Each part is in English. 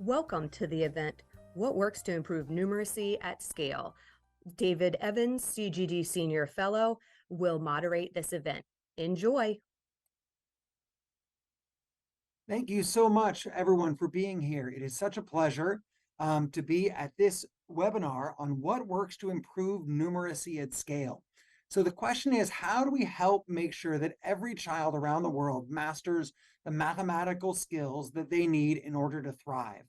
Welcome to the event, What Works to Improve Numeracy at Scale. David Evans, CGD Senior Fellow, will moderate this event. Enjoy. Thank you so much, everyone, for being here. It is such a pleasure to be at this webinar on what works to improve numeracy at scale. So the question is, how do we help make sure that every child around the world masters the mathematical skills that they need in order to thrive?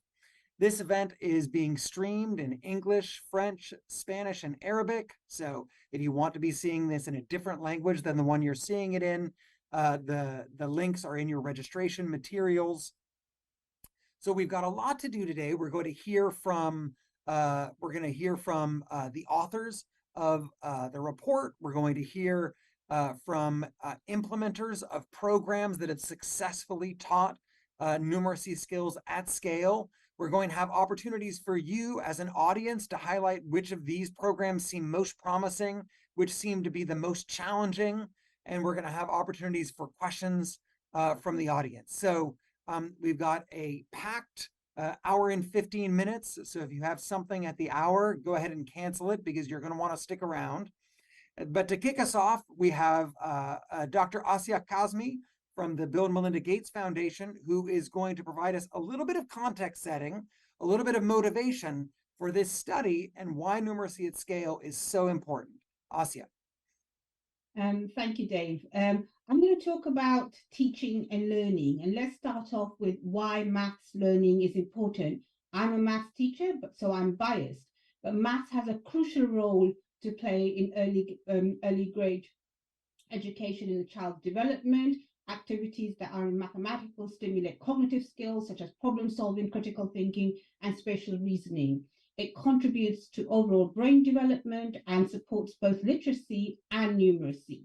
This event is being streamed in English, French, Spanish, and Arabic. So if you want to be seeing this in a different language than the one you're seeing it in, the links are in your registration materials. So we've got a lot to do today. We're going to hear from the authors of the report. We're going to hear from implementers of programs that have successfully taught numeracy skills at scale. We're going to have opportunities for you as an audience to highlight which of these programs seem most promising, which seem to be the most challenging, and we're going to have opportunities for questions from the audience. So we've got a packed hour and 15 minutes. So if you have something at the hour, go ahead and cancel it because you're going to want to stick around. But to kick us off, we have Dr. Asya Kazmi from the Bill and Melinda Gates Foundation, who is going to provide us a little bit of context setting, a little bit of motivation for this study and why numeracy at scale is so important. Asya. Thank you, Dave. I'm going to talk about teaching and learning, and let's start off with why maths learning is important. I'm a maths teacher, so I'm biased, but maths has a crucial role to play in early grade education in the child's development. Activities that are in mathematical stimulate cognitive skills such as problem solving, critical thinking, and spatial reasoning. It contributes to overall brain development and supports both literacy and numeracy.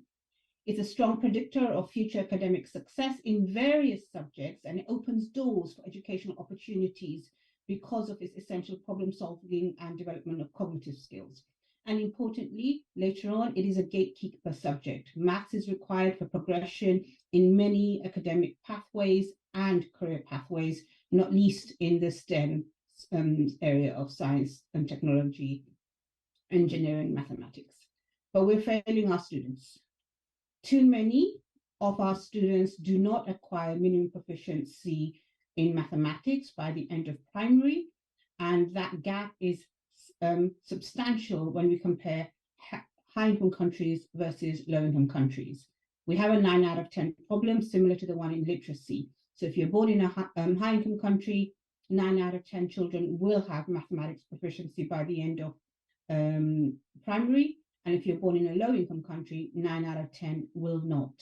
It's a strong predictor of future academic success in various subjects, and it opens doors for educational opportunities because of its essential problem solving and development of cognitive skills. And importantly, later on, it is a gatekeeper subject. Maths is required for progression in many academic pathways and career pathways, not least in the STEM area of science and technology, engineering, mathematics. But we're failing our students. Too many of our students do not acquire minimum proficiency in mathematics by the end of primary, and that gap is substantial when we compare high-income countries versus low-income countries. We have a 9 out of 10 problem similar to the one in literacy. So if you're born in a high-income country, 9 out of 10 children will have mathematics proficiency by the end of primary. And if you're born in a low-income country, 9 out of 10 will not.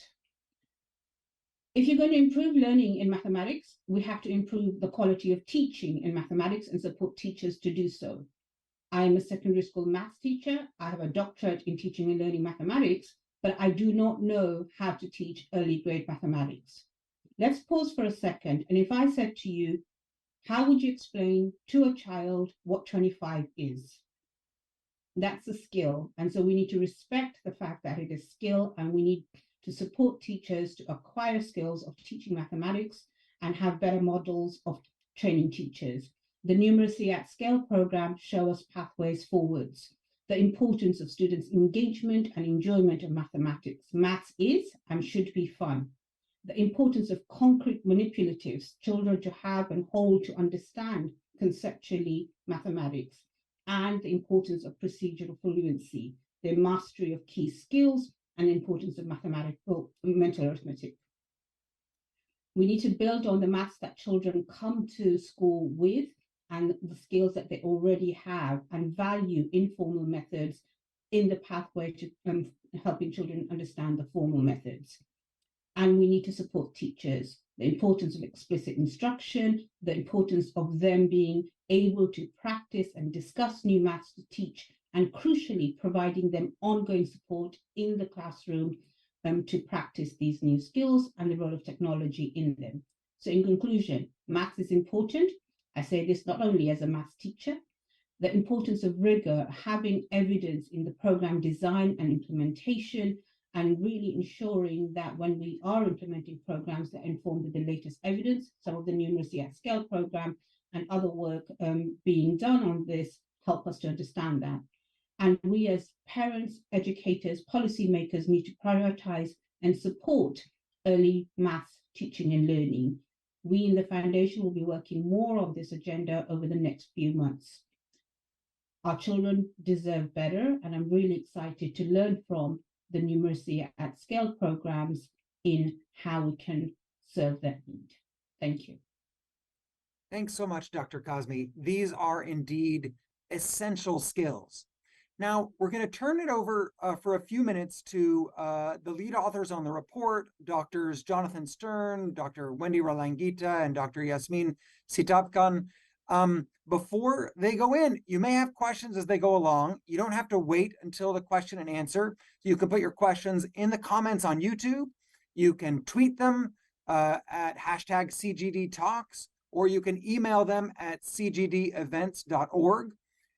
If you're going to improve learning in mathematics, we have to improve the quality of teaching in mathematics and support teachers to do so. I'm a secondary school maths teacher. I have a doctorate in teaching and learning mathematics, but I do not know how to teach early grade mathematics. Let's pause for a second. And if I said to you, how would you explain to a child what 25 is? That's a skill. And so we need to respect the fact that it is skill, and we need to support teachers to acquire skills of teaching mathematics and have better models of training teachers. The Numeracy at Scale program shows us pathways forwards. The importance of students' engagement and enjoyment of mathematics. Maths is and should be fun. The importance of concrete manipulatives, children to have and hold to understand conceptually mathematics, and the importance of procedural fluency, the mastery of key skills, and the importance of mathematical mental arithmetic. We need to build on the maths that children come to school with and the skills that they already have, and value informal methods in the pathway to helping children understand the formal methods. And we need to support teachers, the importance of explicit instruction, the importance of them being able to practice and discuss new maths to teach, and crucially, providing them ongoing support in the classroom to practice these new skills and the role of technology in them. So in conclusion, maths is important. I say this not only as a maths teacher, the importance of rigor, having evidence in the program design and implementation, and really ensuring that when we are implementing programs that inform with the latest evidence, some of the Numeracy at Scale program and other work being done on this help us to understand that. And we as parents, educators, policymakers need to prioritize and support early maths teaching and learning. We in the foundation will be working more on this agenda over the next few months. Our children deserve better, and I'm really excited to learn from the Numeracy at Scale programs in how we can serve that need. Thank you. Thanks so much, Dr. Cosme. These are indeed essential skills. Now, we're going to turn it over for a few minutes to the lead authors on the report, Drs. Jonathan Stern, Dr. Wendy Ralangita, and Dr. Yasmin Sitapkan. Before they go in, you may have questions as they go along. You don't have to wait until the question and answer. You can put your questions in the comments on YouTube. You can tweet them at hashtag CGD Talks, or you can email them at cgdevents.org.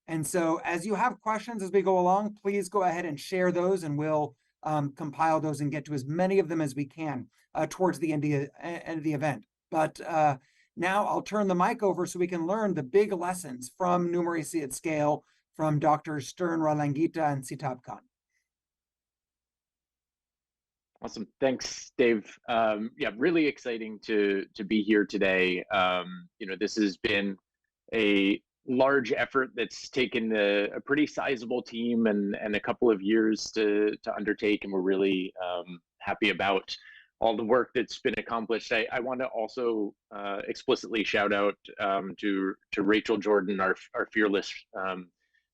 And so as you have questions as we go along, please go ahead and share those, and we'll compile those and get to as many of them as we can towards the end of the event. But now I'll turn the mic over so we can learn the big lessons from Numeracy at Scale from Dr. Stern, Ralangita, and Sitapkan. Awesome. Thanks, Dave. Yeah, really exciting to be here today. This has been a large effort that's taken a pretty sizable team and a couple of years to undertake, and we're really happy about all the work that's been accomplished. I want to also explicitly shout out to Rachel Jordan, our fearless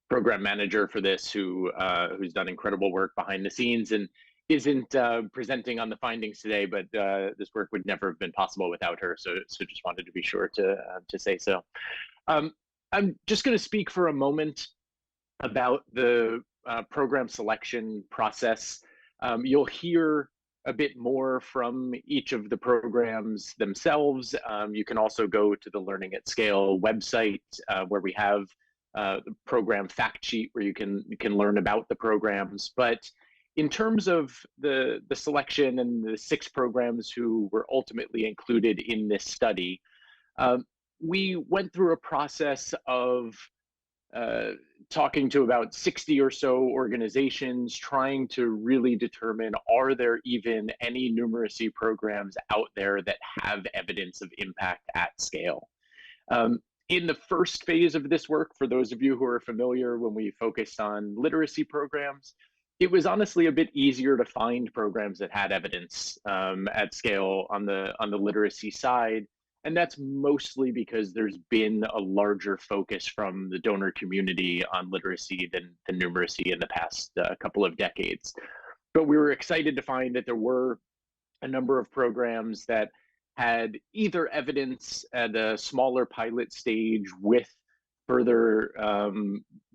program manager for this, who's done incredible work behind the scenes and isn't presenting on the findings today, but this work would never have been possible without her. So just wanted to be sure to say so. I'm just going to speak for a moment about the program selection process. You'll hear a bit more from each of the programs themselves. You can also go to the Learning at Scale website where we have the program fact sheet where you can learn about the programs. But in terms of the selection and the 6 programs who were ultimately included in this study, we went through a process of talking to about 60 or so organizations, trying to really determine, are there even any numeracy programs out there that have evidence of impact at scale? In the first phase of this work, for those of you who are familiar, when we focused on literacy programs, it was honestly a bit easier to find programs that had evidence at scale on the literacy side. And that's mostly because there's been a larger focus from the donor community on literacy than numeracy in the past couple of decades. But we were excited to find that there were a number of programs that had either evidence at a smaller pilot stage with further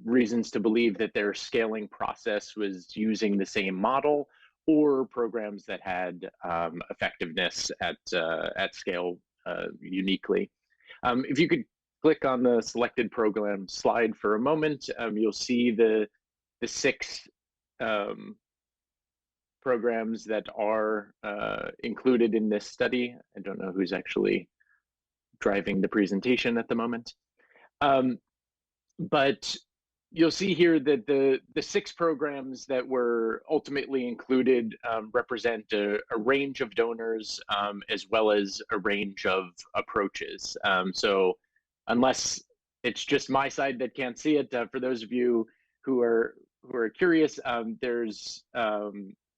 reasons to believe that their scaling process was using the same model, or programs that had effectiveness at scale uniquely. If you could click on the selected program slide for a moment, you'll see the 6 programs that are included in this study. I don't know who's actually driving the presentation at the moment. But you'll see here that the 6 programs that were ultimately included represent a range of donors as well as a range of approaches. So unless it's just my side that can't see it, for those of you who are curious,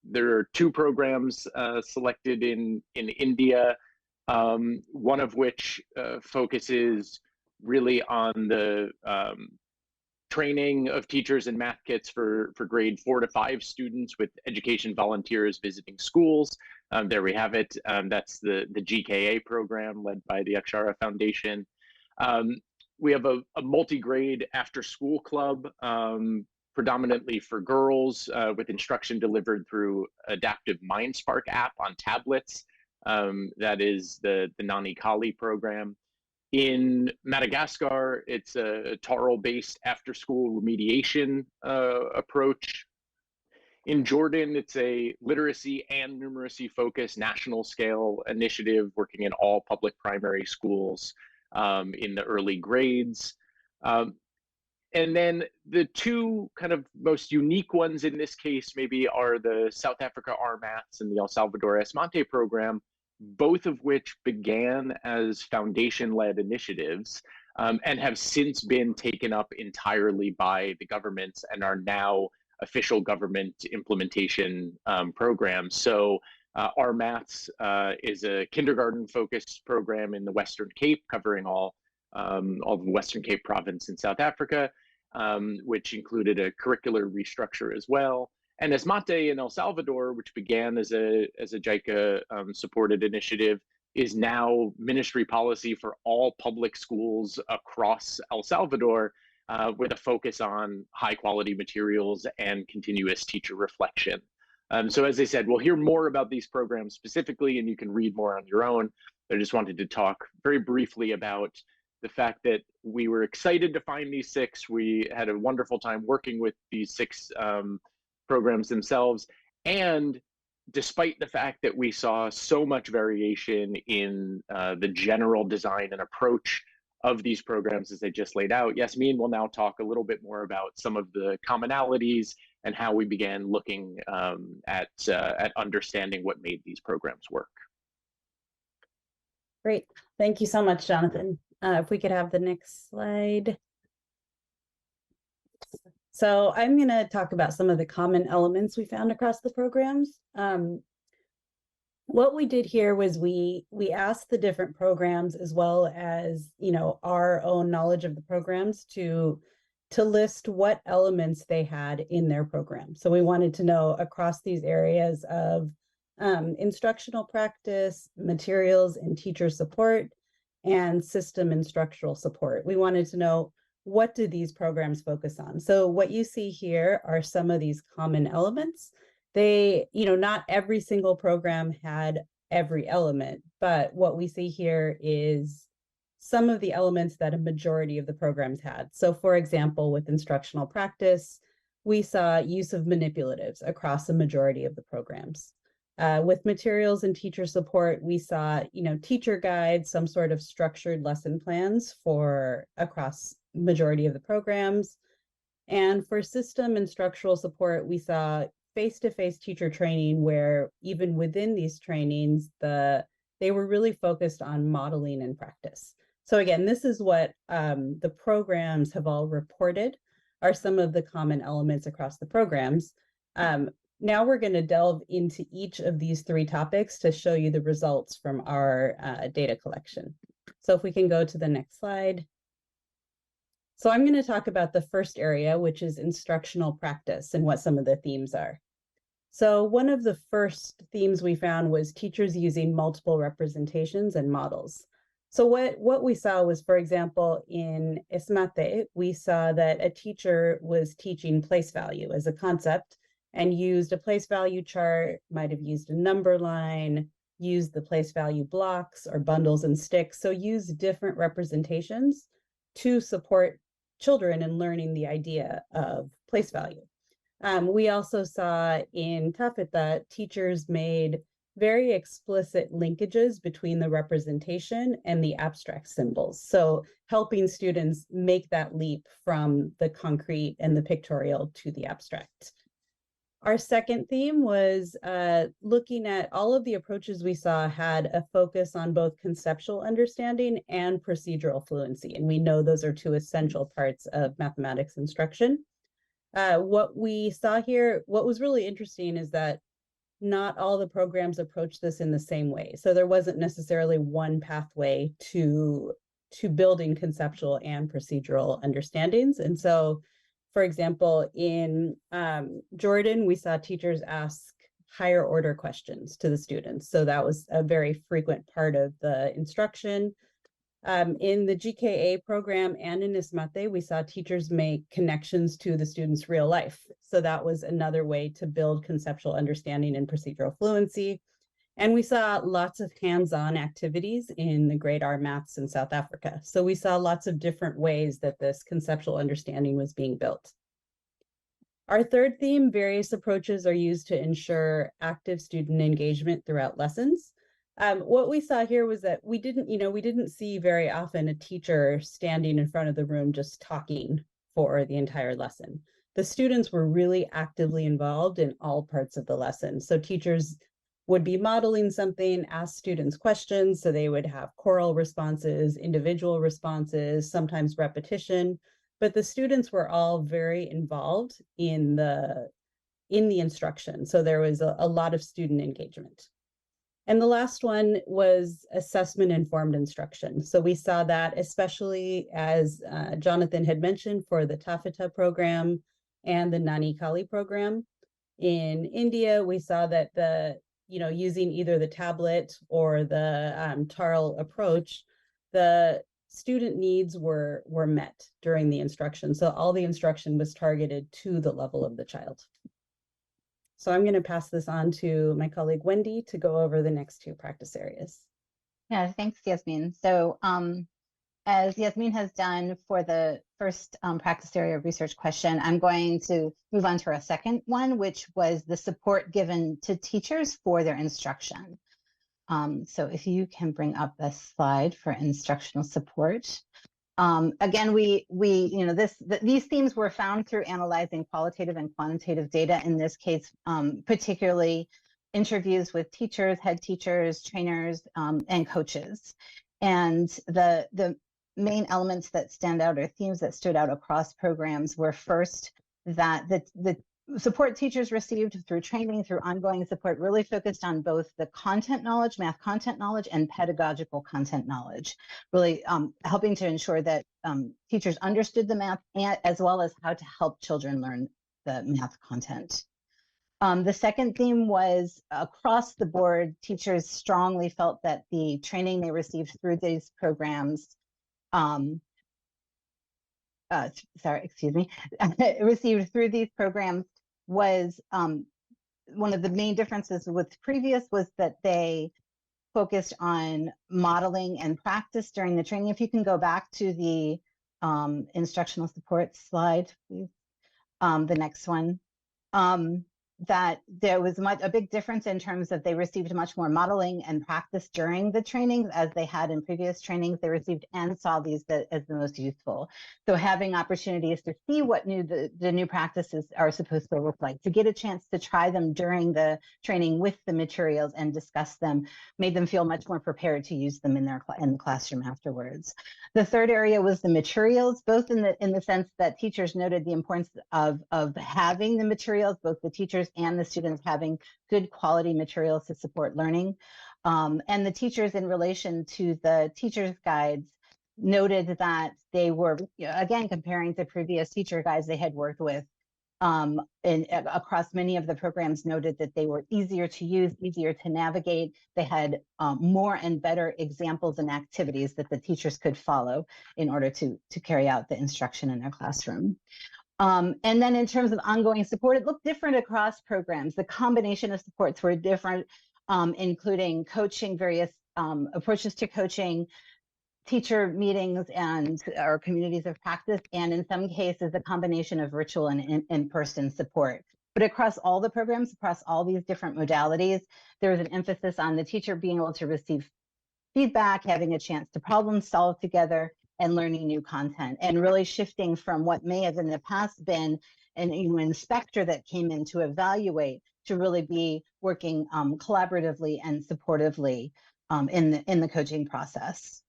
there are 2 programs selected in India, one of which focuses really on the training of teachers and math kits for grade 4 to 5 students with education volunteers visiting schools. There we have it. That's the GKA program led by the Akshara Foundation. We have a multi-grade after-school club, predominantly for girls, with instruction delivered through Adaptive MindSpark app on tablets. That is the Nani Kali program. In Madagascar, it's a Taro-based after-school remediation approach. In Jordan, it's a literacy and numeracy-focused national scale initiative working in all public primary schools. in the early grades. And then the two kind of most unique ones in this case maybe are the South Africa RMATs and the El Salvador Esmate program, both of which began as foundation-led initiatives and have since been taken up entirely by the governments and are now official government implementation programs. So RMATs is a kindergarten-focused program in the Western Cape, covering all of the Western Cape province in South Africa, which included a curricular restructure as well. And Esmate in El Salvador, which began as a JICA supported initiative, is now ministry policy for all public schools across El Salvador, with a focus on high quality materials and continuous teacher reflection. So as I said, we'll hear more about these programs specifically, and you can read more on your own. I just wanted to talk very briefly about the fact that we were excited to find these 6. We had a wonderful time working with these 6 programs themselves. And despite the fact that we saw so much variation in the general design and approach of these programs as I just laid out, Yasmin will now talk a little bit more about some of the commonalities and how we began looking at understanding what made these programs work. Great. Thank you so much, Jonathan. If we could have the next slide. So I'm going to talk about some of the common elements we found across the programs. What we did here was we asked the different programs, as well as, you know, our own knowledge of the programs, to list what elements they had in their program. So we wanted to know across these areas of instructional practice, materials and teacher support, and system and structural support. We wanted to know, what do these programs focus on? So what you see here are some of these common elements. They, you know, not every single program had every element, but what we see here is some of the elements that a majority of the programs had. So for example, with instructional practice, we saw use of manipulatives across a majority of the programs. With materials and teacher support, we saw, you know, teacher guides, some sort of structured lesson plans for across majority of the programs. And for system and structural support, we saw face-to-face teacher training, where even within these trainings, they were really focused on modeling and practice. So again, this is what the programs have all reported are some of the common elements across the programs. Now we're going to delve into each of these 3 topics to show you the results from our data collection. So if we can go to the next slide. So I'm going to talk about the first area, which is instructional practice, and what some of the themes are. So one of the first themes we found was teachers using multiple representations and models. So what we saw was, for example, in Esmate, we saw that a teacher was teaching place value as a concept and used a place value chart, might have used a number line, used the place value blocks or bundles and sticks. So use different representations to support children in learning the idea of place value. We also saw in Tafit that teachers made very explicit linkages between the representation and the abstract symbols. So helping students make that leap from the concrete and the pictorial to the abstract. Our second theme was looking at all of the approaches we saw had a focus on both conceptual understanding and procedural fluency. And we know those are 2 essential parts of mathematics instruction. What we saw here, what was really interesting is that not all the programs approach this in the same way. So there wasn't necessarily one pathway to building conceptual and procedural understandings. And so, for example, in Jordan, we saw teachers ask higher order questions to the students. So that was a very frequent part of the instruction. In the GKA program and in Esmate, we saw teachers make connections to the students' real life. So that was another way to build conceptual understanding and procedural fluency. And we saw lots of hands-on activities in the grade R maths in South Africa. So we saw lots of different ways that this conceptual understanding was being built. Our third theme, various approaches are used to ensure active student engagement throughout lessons. What we saw here was that we didn't see very often a teacher standing in front of the room just talking for the entire lesson. The students were really actively involved in all parts of the lesson. So teachers would be modeling something, ask students questions. So they would have choral responses, individual responses, sometimes repetition, but the students were all very involved in the instruction. So there was a lot of student engagement. And the last one was assessment-informed instruction. So we saw that, especially as Jonathan had mentioned, for the Tafita program and the Nani Kali program. In India, we saw that using either the tablet or the TARL approach, the student needs were met during the instruction. So all the instruction was targeted to the level of the child. So I'm going to pass this on to my colleague Wendy to go over the next two practice areas. Yeah, thanks, Yasmin. So as Yasmin has done for the first practice area research question, I'm going to move on to our second one, which was the support given to teachers for their instruction. So if you can bring up a slide for instructional support. Again, these themes were found through analyzing qualitative and quantitative data. In this case, particularly interviews with teachers, head teachers, trainers, and coaches. And the main elements that stand out, or themes that stood out across programs, were first that the support teachers received through training, through ongoing support, really focused on both the content knowledge, math content knowledge, and pedagogical content knowledge, really helping to ensure that teachers understood the math, as well as how to help children learn the math content. The second theme was across the board, teachers strongly felt that the training they received through these programs received through these programs was one of the main differences with previous was that they focused on modeling and practice during the training. If you can go back to the instructional support slide, please, the next one. That there was a big difference in terms of they received much more modeling and practice during the trainings as they had in previous trainings they received, and saw these as the most useful. So having opportunities to see what the new practices are supposed to look like, to get a chance to try them during the training with the materials and discuss them, made them feel much more prepared to use them in the classroom afterwards. The third area was the materials, both in the sense that teachers noted the importance of having the materials, both the teachers and the students having good quality materials to support learning. And the teachers, in relation to the teachers' guides, noted that they were, again, comparing to previous teacher guides they had worked with, and across many of the programs, noted that they were easier to use, easier to navigate. They had more and better examples and activities that the teachers could follow in order to carry out the instruction in their classroom. And then in terms of ongoing support, it looked different across programs. The combination of supports were different, including coaching, various approaches to coaching, teacher meetings or communities of practice, and in some cases, a combination of virtual and in-person support. But across all the programs, across all these different modalities, there was an emphasis on the teacher being able to receive feedback, having a chance to problem solve together, and learning new content, and really shifting from what may have in the past been an inspector that came in to evaluate, to really be working collaboratively and supportively in the coaching process.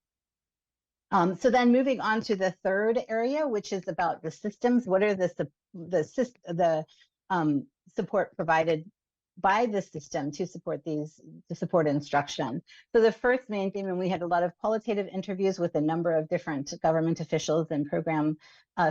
So then moving on to the third area, which is about the systems. What are the support provided by the system to support instruction? So the first main theme, and we had a lot of qualitative interviews with a number of different government officials and program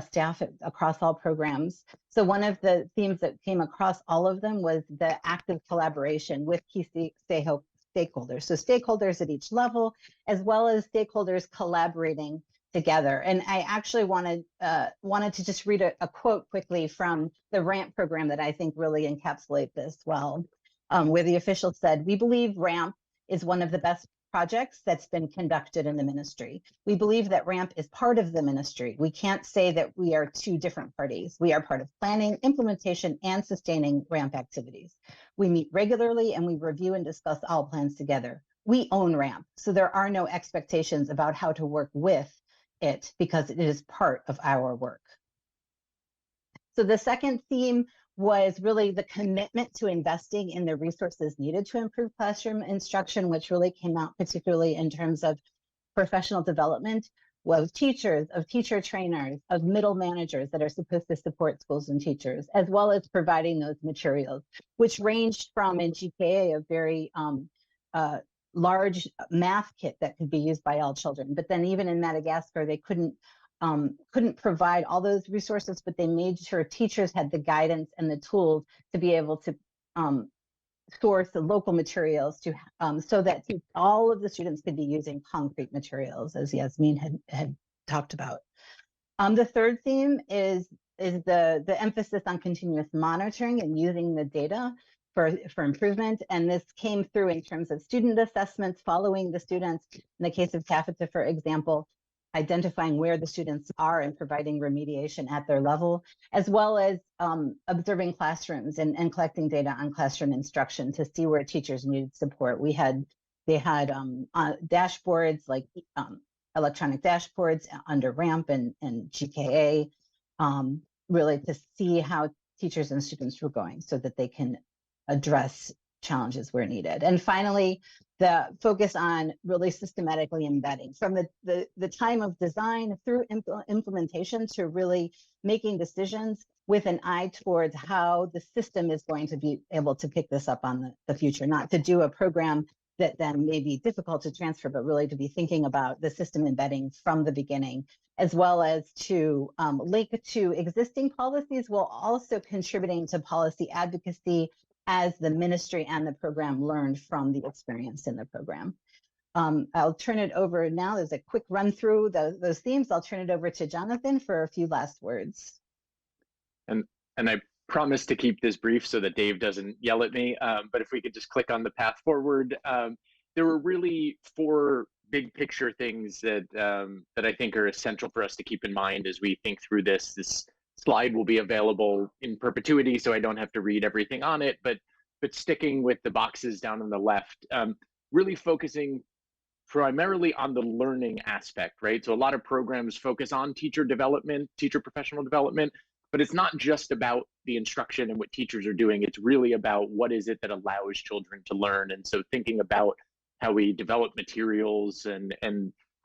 staff across all programs. So one of the themes that came across all of them was the active collaboration with key stakeholders. So stakeholders at each level, as well as stakeholders collaborating together. And I actually wanted to just read a quote quickly from the RAMP program that I think really encapsulate this well, where the official said, "We believe RAMP is one of the best projects that's been conducted in the ministry. We believe that RAMP is part of the ministry. We can't say that we are two different parties. We are part of planning, implementation, and sustaining RAMP activities. We meet regularly and we review and discuss all plans together. we own RAMP. So there are no expectations about how to work with it because it is part of our work. So the second theme was really the commitment to investing in the resources needed to improve classroom instruction, which really came out particularly in terms of professional development of teachers, of teacher trainers, of middle managers that are supposed to support schools and teachers, as well as providing those materials, which ranged from in GKA a very large math kit that could be used by all children. But then even in Madagascar, they couldn't provide all those resources, but they made sure teachers had the guidance and the tools to be able to source the local materials to so that all of the students could be using concrete materials, as Yasmin had talked about. The third theme is the emphasis on continuous monitoring and using the data for improvement. And this came through in terms of student assessments, following the students. In the case of Taffeta, for example, identifying where the students are and providing remediation at their level, as well as observing classrooms and collecting data on classroom instruction to see where teachers needed support. They had dashboards like electronic dashboards under RAMP and GKA, really to see how teachers and students were going so that they can address challenges where needed. And finally, the focus on really systematically embedding from the time of design through implementation to really making decisions with an eye towards how the system is going to be able to pick this up on the future, not to do a program that then may be difficult to transfer, but really to be thinking about the system embedding from the beginning, as well as to link to existing policies while also contributing to policy advocacy as the ministry and the program learned from the experience in the program. I'll turn it over now. There's a quick run through those themes. I'll turn it over to Jonathan for a few last words. And I promise to keep this brief so that Dave doesn't yell at me. But if we could just click on the path forward, there were really 4 big picture things that that I think are essential for us to keep in mind as we think through this. This slide will be available in perpetuity, so I don't have to read everything on it, but sticking with the boxes down on the left, really focusing primarily on the learning aspect, right? So a lot of programs focus on teacher development, teacher professional development, but it's not just about the instruction and what teachers are doing. It's really about what is it that allows children to learn. And so thinking about how we develop materials and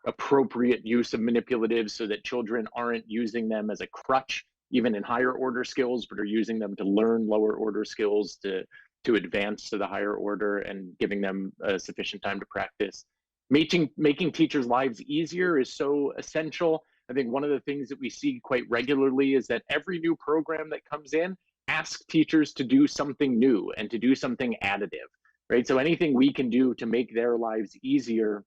appropriate use of manipulatives so that children aren't using them as a crutch, even in higher order skills, but are using them to learn lower order skills to advance to the higher order and giving them sufficient time to practice. Making teachers' lives easier is so essential. I think one of the things that we see quite regularly is that every new program that comes in asks teachers to do something new and to do something additive, right? So anything we can do to make their lives easier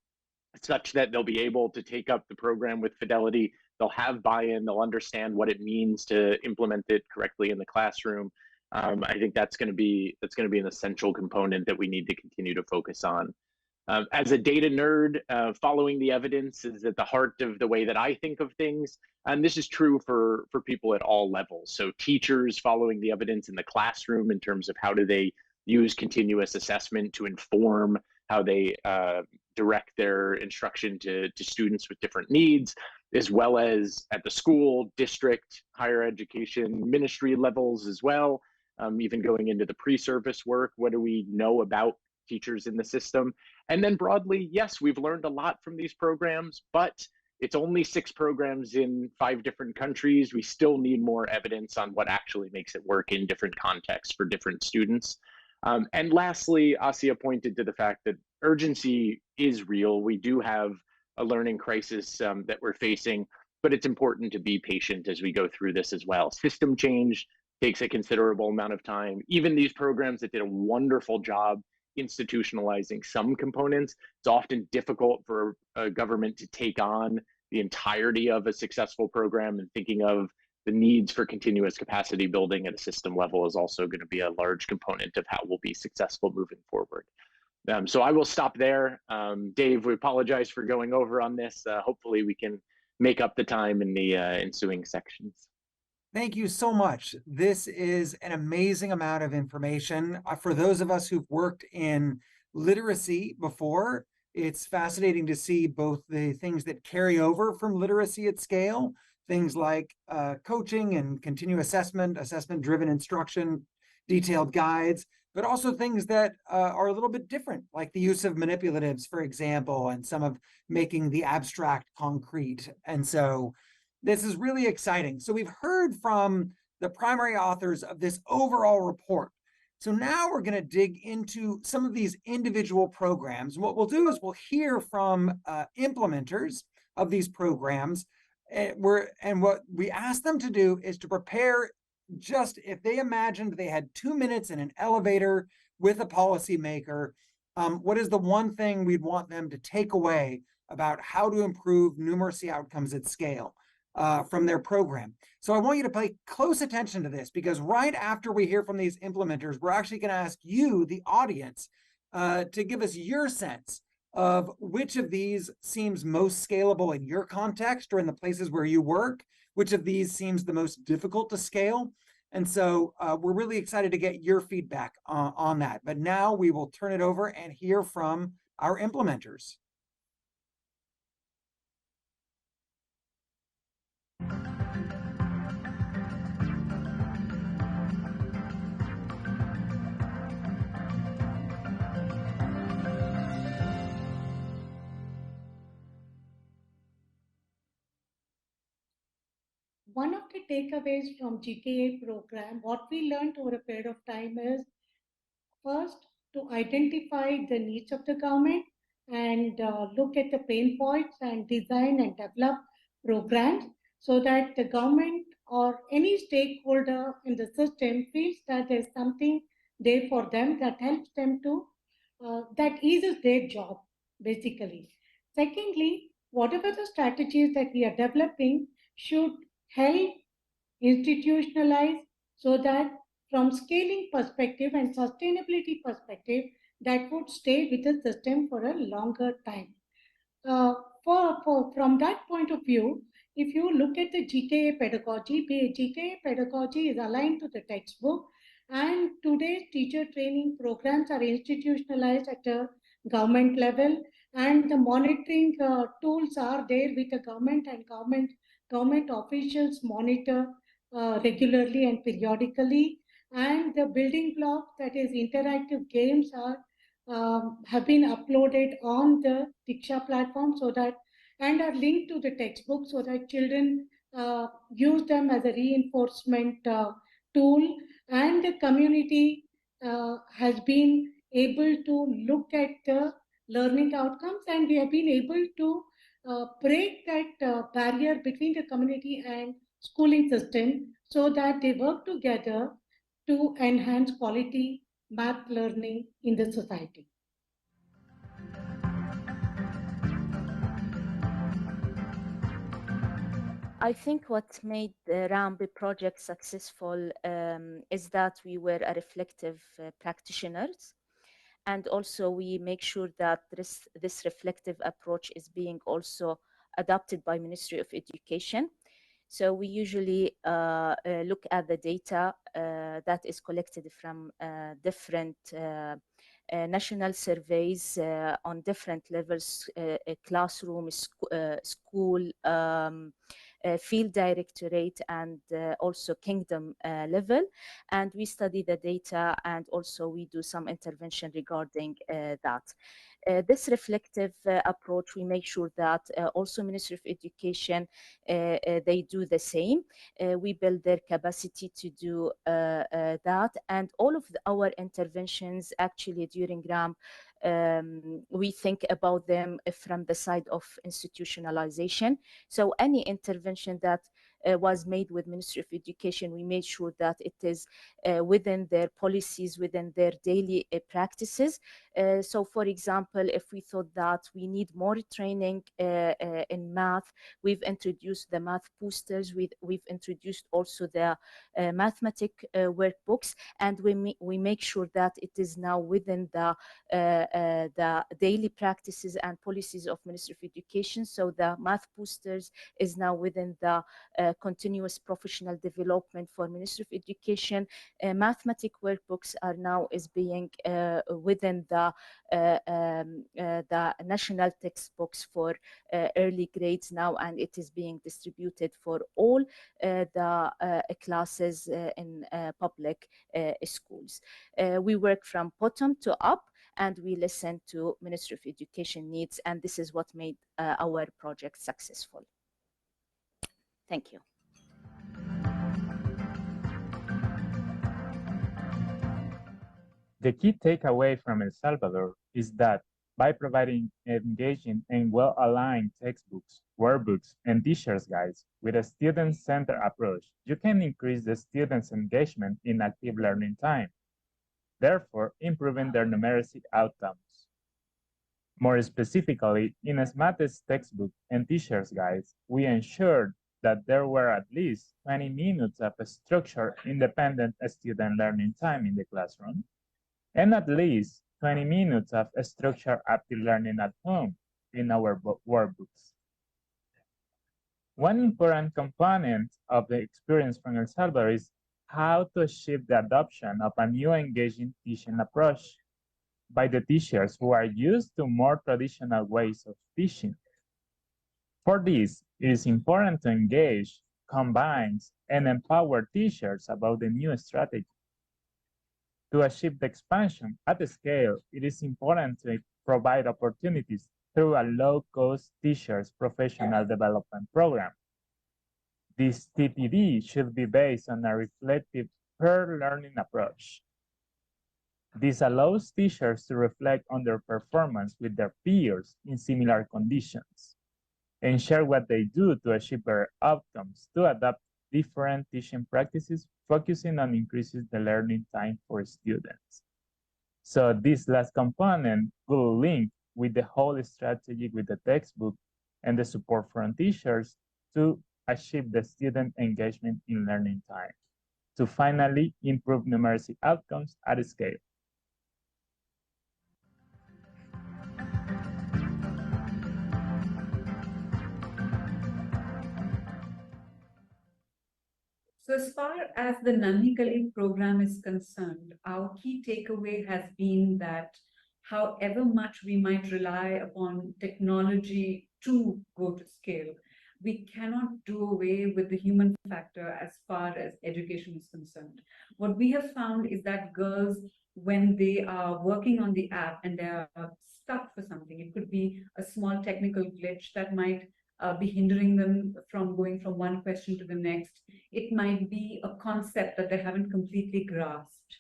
such that they'll be able to take up the program with fidelity, they'll have buy-in, they'll understand what it means to implement it correctly in the classroom. I think that's going to be an essential component that we need to continue to focus on. As a data nerd, following the evidence is at the heart of the way that I think of things. And this is true for people at all levels. So teachers following the evidence in the classroom in terms of how do they use continuous assessment to inform how they direct their instruction to students with different needs, as well as at the school, district, higher education, ministry levels as well, even going into the pre-service work. What do we know about teachers in the system? And then broadly, yes, we've learned a lot from these programs, but it's only 6 programs in 5 different countries. We still need more evidence on what actually makes it work in different contexts for different students. And lastly, Asia pointed to the fact that urgency is real. We do have a learning crisis that we're facing, but it's important to be patient as we go through this as well. System change takes a considerable amount of time. Even these programs that did a wonderful job institutionalizing some components, it's often difficult for a government to take on the entirety of a successful program, and thinking of the needs for continuous capacity building at a system level is also going to be a large component of how we'll be successful moving forward. So I will stop there. Dave, we apologize for going over on this. Hopefully we can make up the time in the ensuing sections. Thank you so much. This is an amazing amount of information. For those of us who've worked in literacy before. It's fascinating to see both the things that carry over from literacy at scale, things like coaching and continuous assessment, assessment-driven instruction, detailed guides, but also things that are a little bit different, like the use of manipulatives, for example, and some of making the abstract concrete. And so this is really exciting. So we've heard from the primary authors of this overall report. So now we're going to dig into some of these individual programs. What we'll do is we'll hear from implementers of these programs. And what we ask them to do is to prepare, just if they imagined they had 2 minutes in an elevator with a policymaker, what is the one thing we'd want them to take away about how to improve numeracy outcomes at scale from their program? So I want you to pay close attention to this, because right after we hear from these implementers, we're actually going to ask you, the audience, to give us your sense of which of these seems most scalable in your context or in the places where you work, which of these seems the most difficult to scale. And so we're really excited to get your feedback on that. But now we will turn it over and hear from our implementers. One of the takeaways from GKA program, what we learned over a period of time is, first, to identify the needs of the government and look at the pain points and design and develop programs so that the government or any stakeholder in the system feels that there's something there for them that helps them to, that eases their job, basically. Secondly, whatever the strategies that we are developing should help institutionalize so that from scaling perspective and sustainability perspective, that would stay with the system for a longer time. From that point of view, if you look at the GKA pedagogy, GKA pedagogy is aligned to the textbook, and today's teacher training programs are institutionalized at a government level, and the monitoring tools are there with the government, and government officials monitor regularly and periodically, and the building blocks, that is interactive games, are have been uploaded on the Diksha platform so that, and are linked to the textbook so that children use them as a reinforcement tool, and the community has been able to look at the learning outcomes, and we have been able to break that barrier between the community and schooling system so that they work together to enhance quality math learning in the society. I think what made the RAMB project successful is that we were a reflective practitioners, and also we make sure that this reflective approach is being also adopted by Ministry of Education. So we usually look at the data that is collected from different national surveys on different levels, classroom, school, field directorate, and also kingdom level. And we study the data, and also we do some intervention regarding that. This reflective approach, we make sure that also Ministry of Education, they do the same. We build their capacity to do that, and all of our interventions actually during RAM, we think about them from the side of institutionalization. So any intervention that was made with Ministry of Education, we made sure that it is within their policies, within their daily practices. So for example, if we thought that we need more training in math, we've introduced the math boosters, we've introduced also the mathematic workbooks, and we make sure that it is now within the daily practices and policies of Ministry of Education. So the math boosters is now within the continuous professional development for Ministry of Education. Mathematic workbooks are now being within the national textbooks for early grades now, and it is being distributed for all the classes in public schools. We work from bottom to up, and we listen to Ministry of Education needs, and this is what made our project successful. Thank you. The key takeaway from El Salvador is that by providing engaging and well-aligned textbooks, workbooks, and teachers' guides with a student-centered approach, you can increase the students' engagement in active learning time, therefore improving their numeracy outcomes. More specifically, in SMAT's textbook and teachers' guides, we ensured that there were at least 20 minutes of structured independent student learning time in the classroom, and at least 20 minutes of structured active learning at home in our workbooks. One important component of the experience from El Salvador is how to achieve the adoption of a new engaging teaching approach by the teachers who are used to more traditional ways of teaching. For this, it is important to engage, combine, and empower teachers about the new strategy. To achieve the expansion at the scale, it is important to provide opportunities through a low-cost teachers professional development program. This TPD should be based on a reflective peer-learning approach. This allows teachers to reflect on their performance with their peers in similar conditions and share what they do to achieve better outcomes to adapt different teaching practices, focusing on increasing the learning time for students. So this last component will link with the whole strategy with the textbook and the support from teachers to achieve the student engagement in learning time, to finally improve numeracy outcomes at scale. So as far as the Nani Kali program is concerned, our key takeaway has been that however much we might rely upon technology to go to scale, we cannot do away with the human factor as far as education is concerned. What we have found is that girls, when they are working on the app and they are stuck for something, it could be a small technical glitch that might be hindering them from going from one question to the next. It might be a concept that they haven't completely grasped.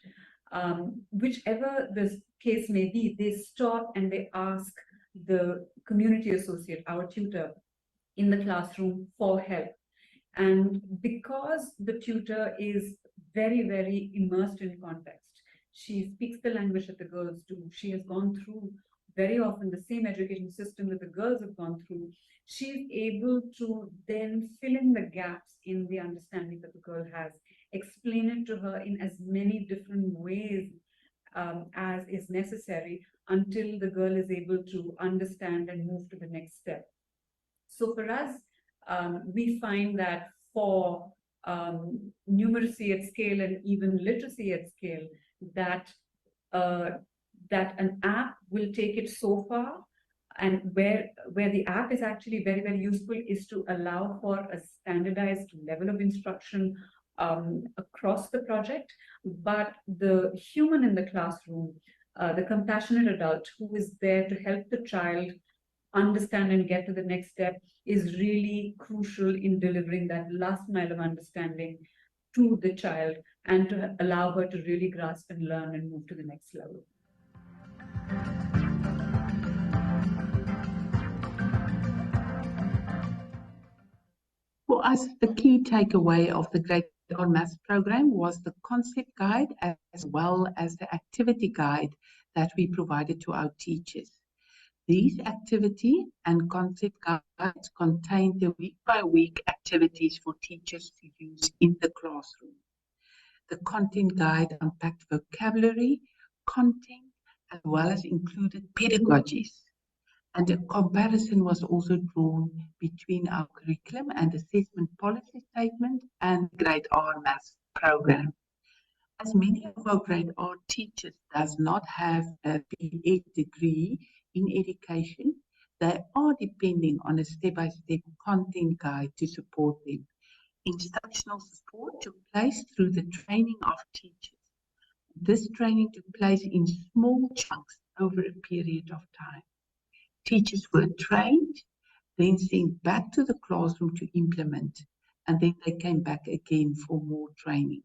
Whichever the case may be, they stop and they ask the community associate, our tutor, in the classroom for help. And because the tutor is very, very immersed in context, she speaks the language that the girls do, she has gone through very often the same education system that the girls have gone through, she's able to then fill in the gaps in the understanding that the girl has, explain it to her in as many different ways as is necessary until the girl is able to understand and move to the next step. So for us, we find that for numeracy at scale and even literacy at scale, that that an app will take it so far, and where the app is actually very, very useful is to allow for a standardized level of instruction across the project. But the human in the classroom, the compassionate adult who is there to help the child understand and get to the next step, is really crucial in delivering that last mile of understanding to the child and to allow her to really grasp and learn and move to the next level. For us, the key takeaway of the Grade on Maths program was the concept guide as well as the activity guide that we provided to our teachers. These activity and concept guides contain the week-by-week activities for teachers to use in the classroom. The content guide unpacked vocabulary, content, as well as included pedagogies. And a comparison was also drawn between our curriculum and assessment policy statement and grade R maths program. As many of our grade R teachers does not have a BEd degree in education, they are depending on a step-by-step content guide to support them. Instructional support took place through the training of teachers. This training took place in small chunks over a period of time. Teachers were trained, then sent back to the classroom to implement, and then they came back again for more training.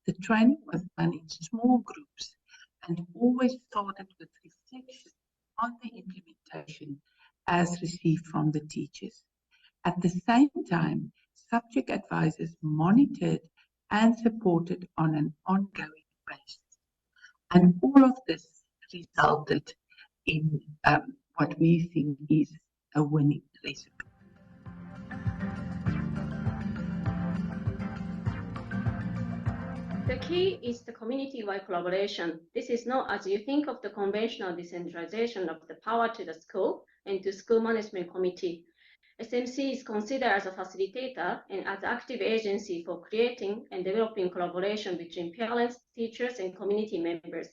The training was done in small groups and always started with reflection on the implementation as received from the teachers. At the same time, subject advisors monitored and supported on an ongoing basis. And all of this resulted in what we think is a winning recipe. The key is the community-wide collaboration. This is not as you think of the conventional decentralization of the power to the school and to school management committee. SMC is considered as a facilitator and as active agency for creating and developing collaboration between parents, teachers, and community members.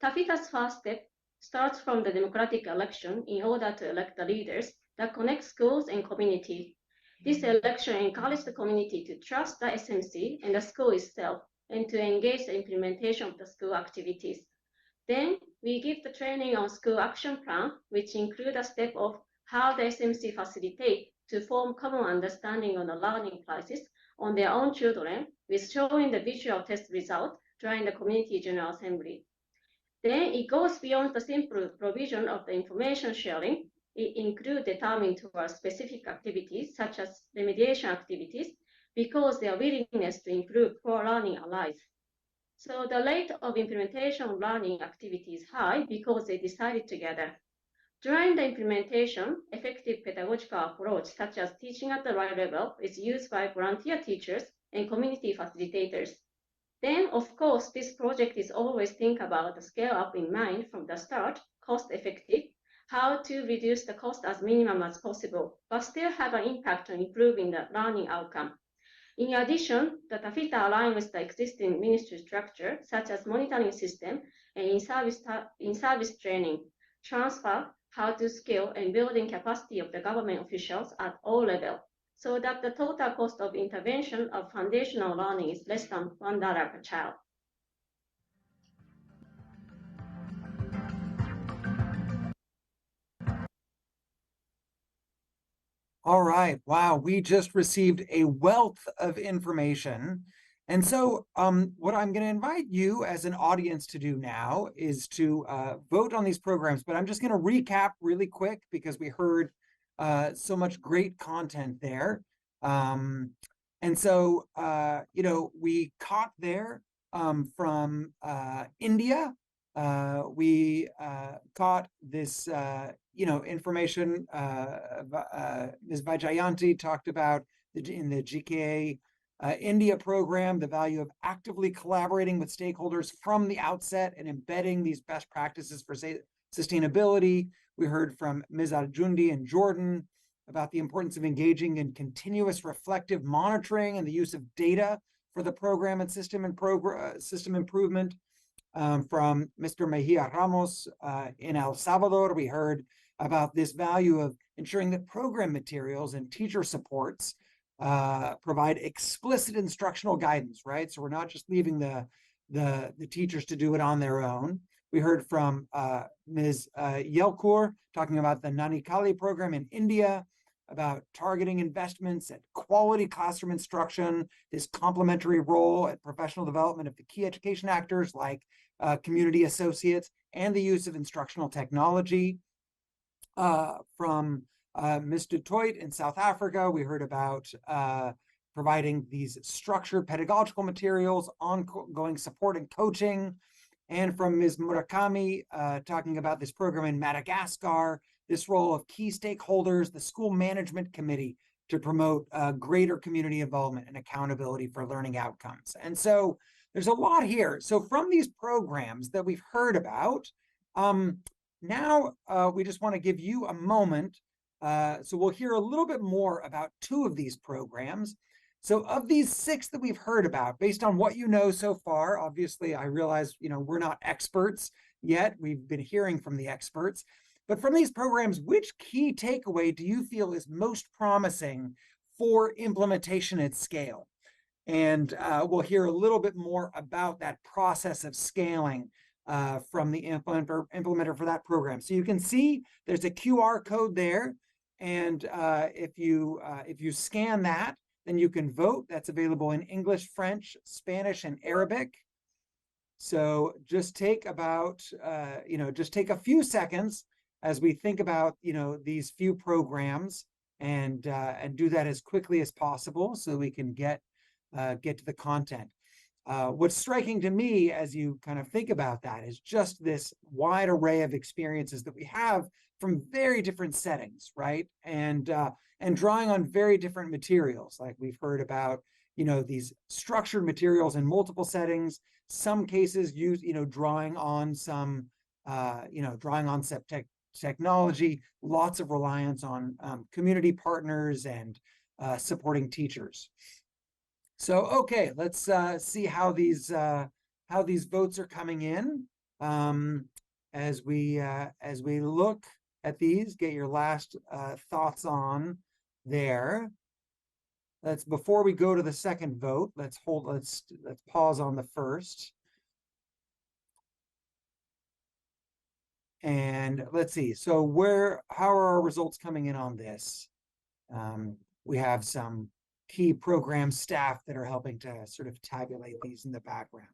Tafita's first step starts from the democratic election in order to elect the leaders that connect schools and community. This election encourages the community to trust the SMC and the school itself and to engage the implementation of the school activities. Then we give the training on school action plan, which include a step of how the SMC facilitate to form common understanding on the learning process on their own children, with showing the visual test result during the community general assembly. Then it goes beyond the simple provision of the information sharing. It includes determined towards specific activities such as remediation activities because their willingness to improve core learning arise. So the rate of implementation of learning activity is high because they decided together. During the implementation, effective pedagogical approach such as teaching at the right level is used by volunteer teachers and community facilitators. Then, of course, this project is always think about the scale up in mind from the start, cost effective, how to reduce the cost as minimum as possible, but still have an impact on improving the learning outcome. In addition, the Tafita aligns with the existing ministry structure, such as monitoring system and in-service training, transfer, how to scale, and building capacity of the government officials at all levels, so that the total cost of intervention of foundational learning is less than $1 per child. All right. Wow. We just received a wealth of information. And so what I'm going to invite you as an audience to do now is to vote on these programs. But I'm just going to recap really quick because we heard so much great content there. And so, you know, we caught there from India. We caught this, you know, information. Ms. Vajayanti talked about in the GKA India program, the value of actively collaborating with stakeholders from the outset and embedding these best practices for sustainability. We heard from Ms. Arjundi in Jordan about the importance of engaging in continuous reflective monitoring and the use of data for the program and system improvement. From Mr. Mejia Ramos in El Salvador, we heard about this value of ensuring that program materials and teacher supports provide explicit instructional guidance, right? So we're not just leaving the teachers to do it on their own. We heard from Ms. Yelkur talking about the Nani Kali program in India, about targeting investments at quality classroom instruction, this complementary role at professional development of the key education actors like community associates, and the use of instructional technology. From Ms. Du Toit in South Africa, we heard about providing these structured pedagogical materials, ongoing support and coaching. And from Ms. Murakami, talking about this program in Madagascar, this role of key stakeholders, the school management committee, to promote greater community involvement and accountability for learning outcomes. And so there's a lot here. So from these programs that we've heard about, now we just want to give you a moment. So we'll hear a little bit more about 2 of these programs. So of these 6 that we've heard about, based on what you know so far, obviously I realize, we're not experts yet. We've been hearing from the experts. But from these programs, which key takeaway do you feel is most promising for implementation at scale? And we'll hear a little bit more about that process of scaling from the implementer for that program. So you can see there's a QR code there. And if you scan that, then you can vote. That's available in English, French, Spanish, and Arabic. So just take about, just take a few seconds as we think about, these few programs and do that as quickly as possible so we can get to the content. What's striking to me as you kind of think about that is just this wide array of experiences that we have from very different settings, right? And drawing on very different materials, like we've heard about, these structured materials in multiple settings. Some cases use, drawing on some, technology, lots of reliance on community partners and supporting teachers. So, okay, let's see how these votes are coming in. As we look at these, get your last thoughts on there. Before we go to the second vote, let's pause on the first. And let's see. So how are our results coming in on this? We have some key program staff that are helping to sort of tabulate these in the background.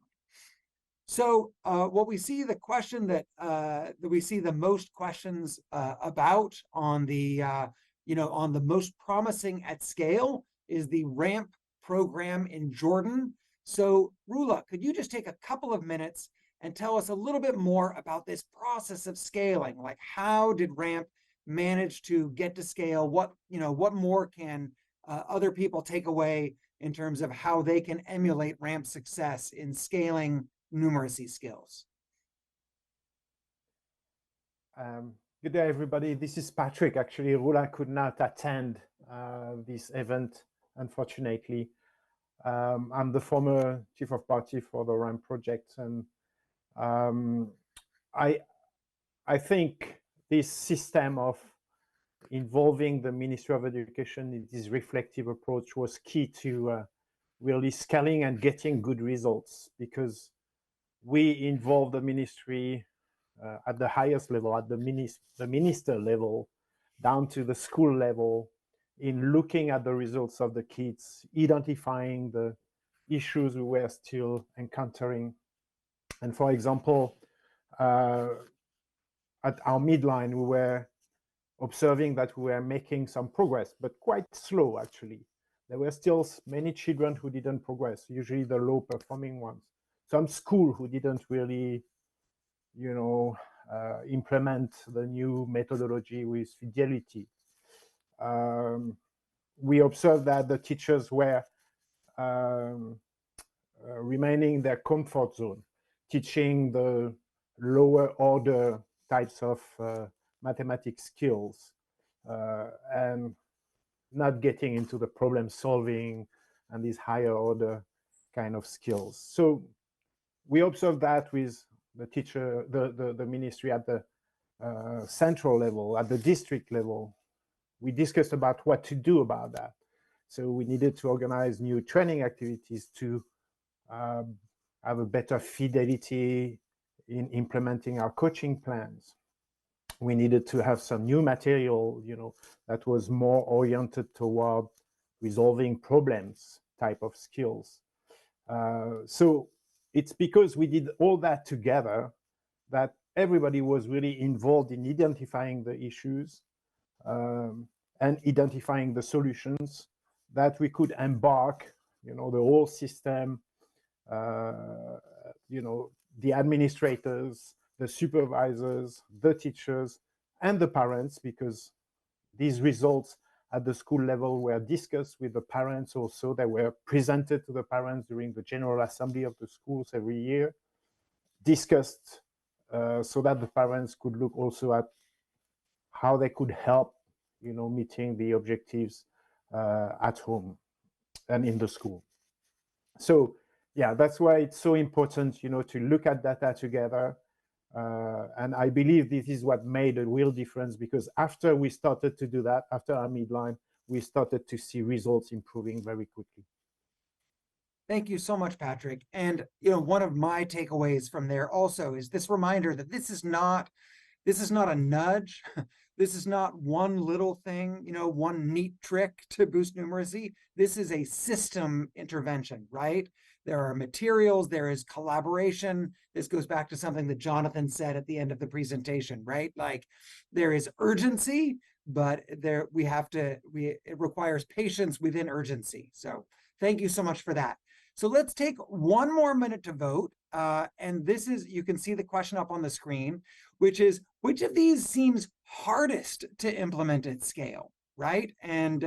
So what we see, the question that we see the most questions about on the on the most promising at scale is the RAMP program in Jordan. So Rula, could you just take a couple of minutes and tell us a little bit more about this process of scaling? Like, how did RAMP manage to get to scale? What more can other people take away in terms of how they can emulate RAMP's success in scaling numeracy skills? Good day, everybody. This is Patrick. Actually, Rula could not attend this event, unfortunately. I'm the former chief of party for the RAMP project, and I think this system of involving the Ministry of Education in this reflective approach was key to really scaling and getting good results, because we involved the ministry at the highest level, at the minister level, down to the school level, in looking at the results of the kids, identifying the issues we were still encountering. And for example, at our midline, we were observing that we were making some progress, but quite slow, actually. There were still many children who didn't progress, usually the low-performing ones. Some school who didn't really, implement the new methodology with fidelity. We observed that the teachers were remaining in their comfort zone, teaching the lower order types of mathematics skills and not getting into the problem solving and these higher order kind of skills. So we observed that with the teacher, the ministry at the central level, at the district level. We discussed about what to do about that. So we needed to organize new training activities to have a better fidelity in implementing our coaching plans. We needed to have some new material, that was more oriented toward resolving problems type of skills. So it's because we did all that together that everybody was really involved in identifying the issues and identifying the solutions, that we could embark, the whole system, the administrators, the supervisors, the teachers, and the parents, because these results at the school level were discussed with the parents also. They were presented to the parents during the General Assembly of the schools every year, discussed so that the parents could look also at how they could help, meeting the objectives at home and in the school. So yeah, that's why it's so important, to look at data together. And I believe this is what made a real difference, because after we started to do that, after our midline, we started to see results improving very quickly. Thank you so much, Patrick. And one of my takeaways from there also is this reminder that this is not a nudge. This is not one little thing, one neat trick to boost numeracy. This is a system intervention, right? There are materials, there is collaboration. This goes back to something that Jonathan said at the end of the presentation, right? Like, there is urgency, but it requires patience within urgency. So thank you so much for that. So let's take one more minute to vote. And this is, you can see the question up on the screen, which is, which of these seems hardest to implement at scale, right? And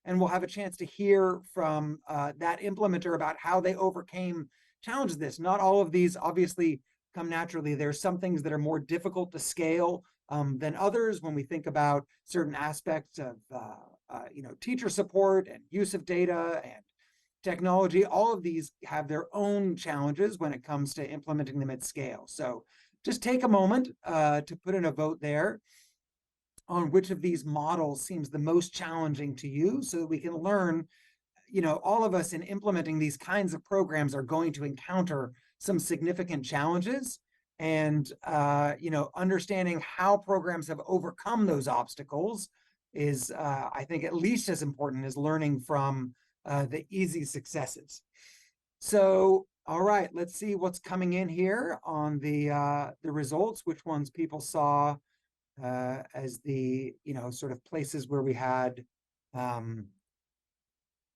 we'll have a chance to hear from that implementer about how they overcame challenges. This, not all of these obviously come naturally. There's some things that are more difficult to scale than others when we think about certain aspects of teacher support and use of data and technology. All of these have their own challenges when it comes to implementing them at scale. So just take a moment to put in a vote there on which of these models seems the most challenging to you, so that we can learn, all of us in implementing these kinds of programs are going to encounter some significant challenges. And, understanding how programs have overcome those obstacles is, I think, at least as important as learning from the easy successes. So, all right, let's see what's coming in here on the results, which ones people saw as the, sort of places where we had the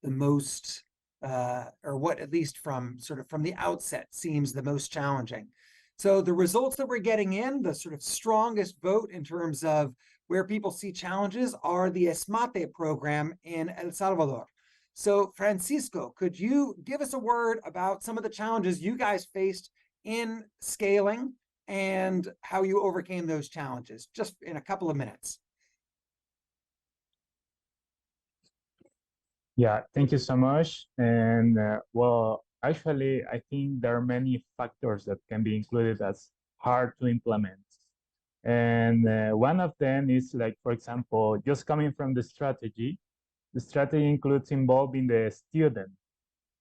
most, or what at least from the outset seems the most challenging. So the results that we're getting in, the sort of strongest vote in terms of where people see challenges, are the ESMATE program in El Salvador. So Francisco, could you give us a word about some of the challenges you guys faced in scaling and how you overcame those challenges, just in a couple of minutes? Yeah, thank you so much. And well, actually, I think there are many factors that can be included as hard to implement. And one of them is, like, for example, just coming from the strategy includes involving the student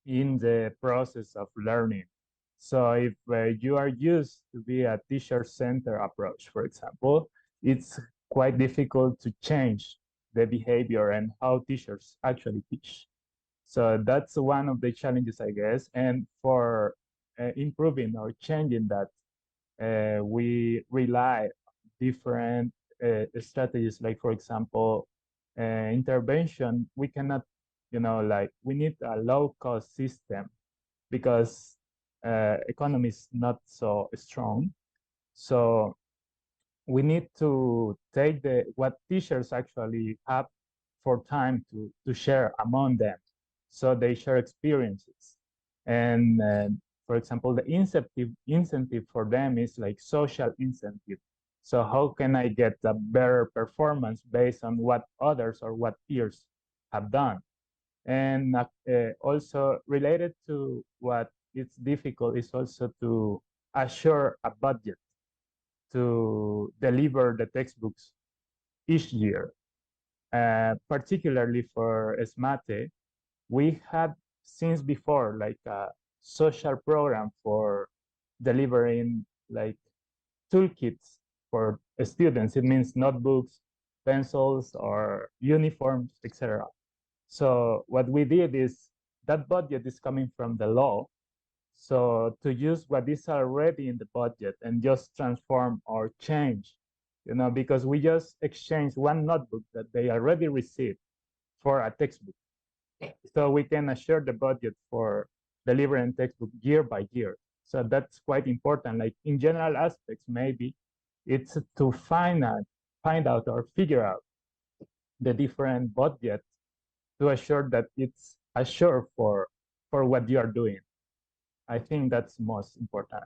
in the process of learning. So if you are used to be a teacher-centered approach, for example, it's quite difficult to change the behavior and how teachers actually teach. So that's one of the challenges, I guess. And for improving or changing that, we rely on different strategies, like, for example, intervention. We cannot, we need a low-cost system because economy is not so strong. So we need to take what teachers actually have for time to share among them. So they share experiences. And for example, the incentive for them is like social incentive. So how can I get a better performance based on what others or what peers have done? And also related to what it's difficult is also to assure a budget to deliver the textbooks each year. Particularly for ESMATE, we had since before like a social program for delivering like toolkits for students. It means notebooks, pencils, or uniforms, etc. So what we did is that budget is coming from the law. So to use what is already in the budget and just transform or change, because we just exchange one notebook that they already received for a textbook. So we can assure the budget for delivering textbook year by year. So that's quite important. Like in general aspects, maybe it's to find out or figure out the different budgets to assure that it's assured for what you are doing. I think that's most important.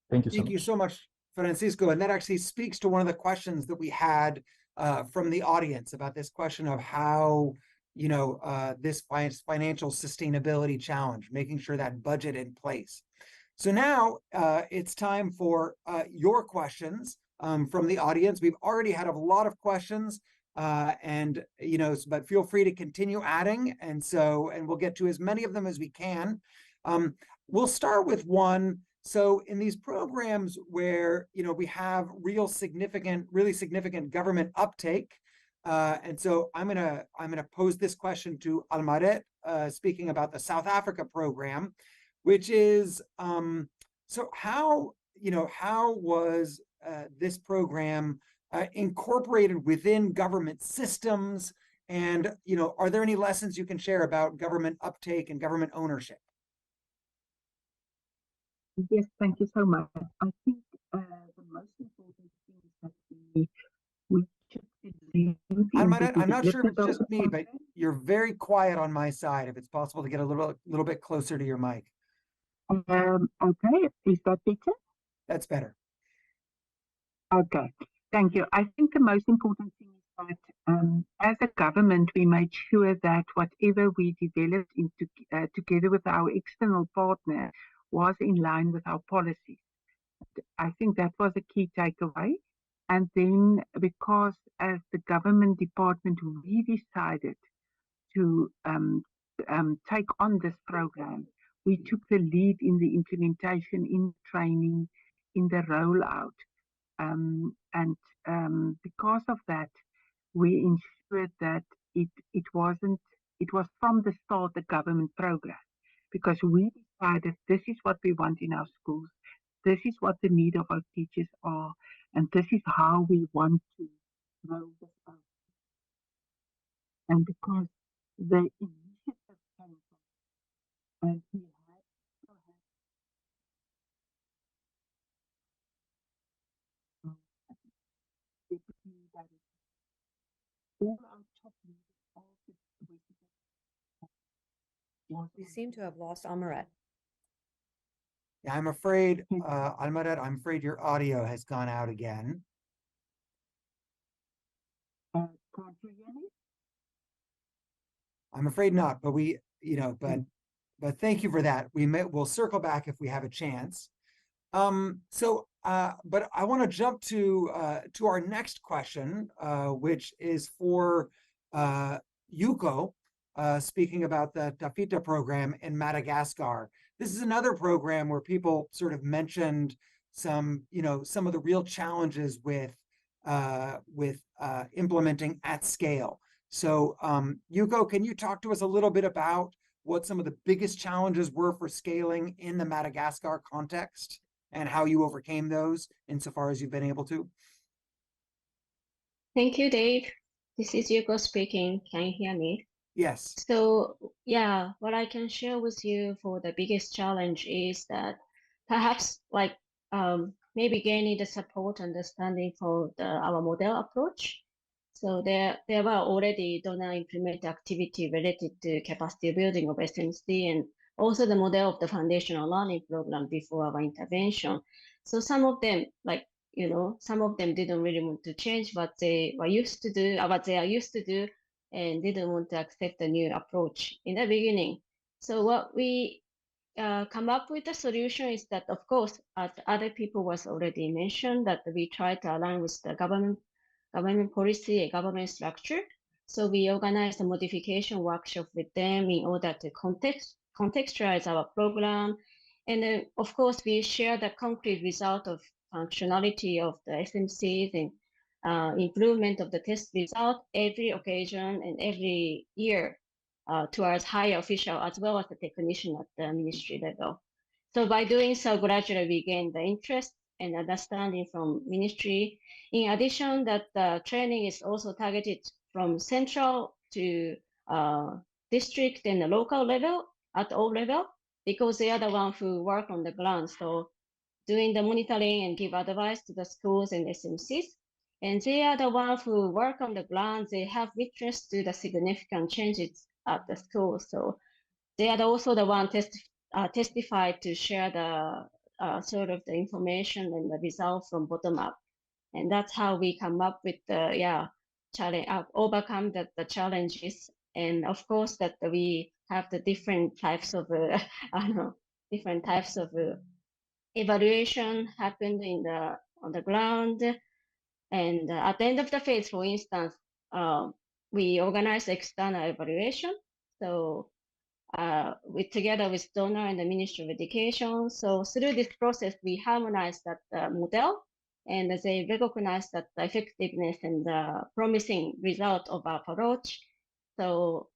Thank you so Thank much. you so much, Francisco. And that actually speaks to one of the questions that we had from the audience about this question of how, this financial sustainability challenge, making sure that budget in place. So now it's time for your questions from the audience. We've already had a lot of questions, but feel free to continue adding. And we'll get to as many of them as we can. We'll start with one. So in these programs where, we have really significant government uptake, and so I'm gonna pose this question to Almaret, speaking about the South Africa program, which is so how was this program incorporated within government systems, and are there any lessons you can share about government uptake and government ownership? Yes, thank you so much. I think the most important thing is that we should believe in I'm not sure if it's just me, but you're very quiet on my side. If it's possible to get a little bit closer to your mic. Okay, is that better? That's better. Okay, thank you. I think the most important thing is that as a government, we made sure that whatever we developed together with our external partner was in line with our policies. I think that was a key takeaway. And then because as the government department, we decided to take on this program, we took the lead in the implementation, in training, in the rollout. Because of that, we ensured that it was from the start a government program, because we decided this is what we want in our schools, this is what the need of our teachers are, and this is how we want to roll this out. And because the initiative came from, and we all our top leaders of the We seem to have lost Almaret. Yeah, I'm afraid, Almaret, I'm afraid your audio has gone out again. Can't you hear me? I'm afraid not, but but thank you for that. We'll circle back if we have a chance. But I want to jump to our next question, which is for Yuko, speaking about the Tafita program in Madagascar. This is another program where people sort of mentioned some of the real challenges with implementing at scale. So, Yuko, can you talk to us a little bit about what some of the biggest challenges were for scaling in the Madagascar context, and how you overcame those insofar as you've been able to? Thank you, Dave. This is Yuko speaking. Can you hear me? Yes. So yeah, what I can share with you for the biggest challenge is that perhaps maybe gaining the support understanding for our model approach. So there were already donor implement activity related to capacity building of SMC, and also the model of the foundational learning program before our intervention. So some of them, some of them didn't really want to change what they are used to do, and didn't want to accept the new approach in the beginning. So what we come up with the solution is that, of course, as other people was already mentioned, that we try to align with the government policy and government structure. So we organized a modification workshop with them in order to contextualize our program. And then, of course, we share the concrete result of functionality of the SMCs and improvement of the test result every occasion and every year towards higher official as well as the technician at the ministry level. So by doing so, gradually we gain the interest and understanding from ministry. In addition, that the training is also targeted from central to district and the local level at all level, because they are the ones who work on the ground. So doing the monitoring and give advice to the schools and SMCs. And they are the ones who work on the ground. They have witnessed to the significant changes at the school. So they are also the ones testified to share the sort of the information and the result from bottom up. And that's how we come up with the, challenge, overcome the challenges. And of course that we have the different types of, different types of evaluation happened on the ground. And at the end of the phase, for instance, we organize external evaluation. So together with donor and the Ministry of Education. So through this process, we harmonized that model, and they recognize that the effectiveness and the promising result of our approach. So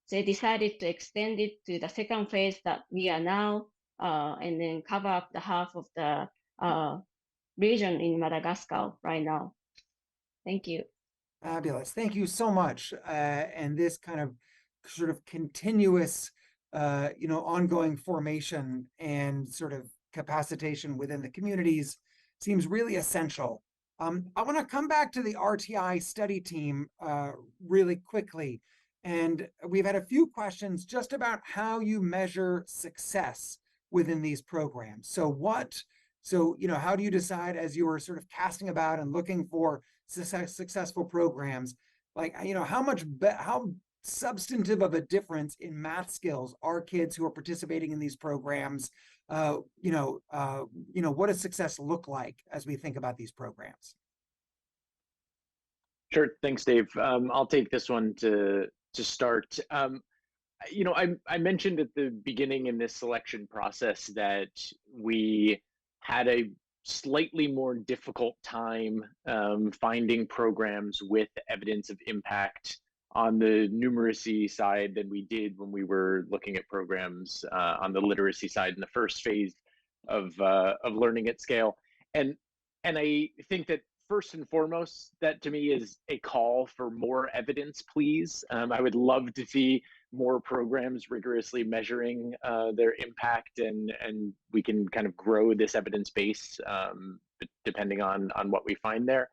they decided to extend it to the second phase that we are now, and then cover up the half of the region in Madagascar right now. Thank you. Fabulous. Thank you so much. And this kind of sort of continuous, ongoing formation and sort of capacitation within the communities seems really essential. I want to come back to the RTI study team really quickly. And we've had a few questions just about how you measure success within these programs. So how do you decide, as you were sort of casting about and looking for successful programs, like, how substantive of a difference in math skills are kids who are participating in these programs? What does success look like as we think about these programs? Sure, thanks, Dave. I'll take this one to start. I mentioned at the beginning in this selection process that we had a slightly more difficult time finding programs with evidence of impact on the numeracy side than we did when we were looking at programs on the literacy side in the first phase of learning at scale. And I think that first and foremost, that to me is a call for more evidence, please. I would love to see more programs rigorously measuring their impact, and we can kind of grow this evidence base depending on what we find there.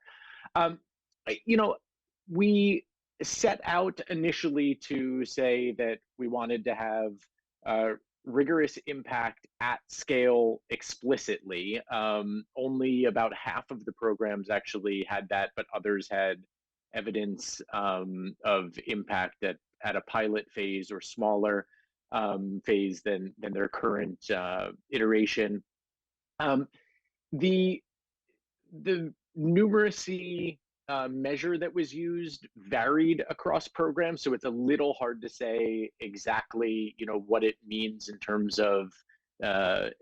We set out initially to say that we wanted to have rigorous impact at scale explicitly. Only about half of the programs actually had that, but others had evidence of impact at a pilot phase or smaller phase than their current iteration. The numeracy measure that was used varied across programs, so it's a little hard to say exactly what it means in terms of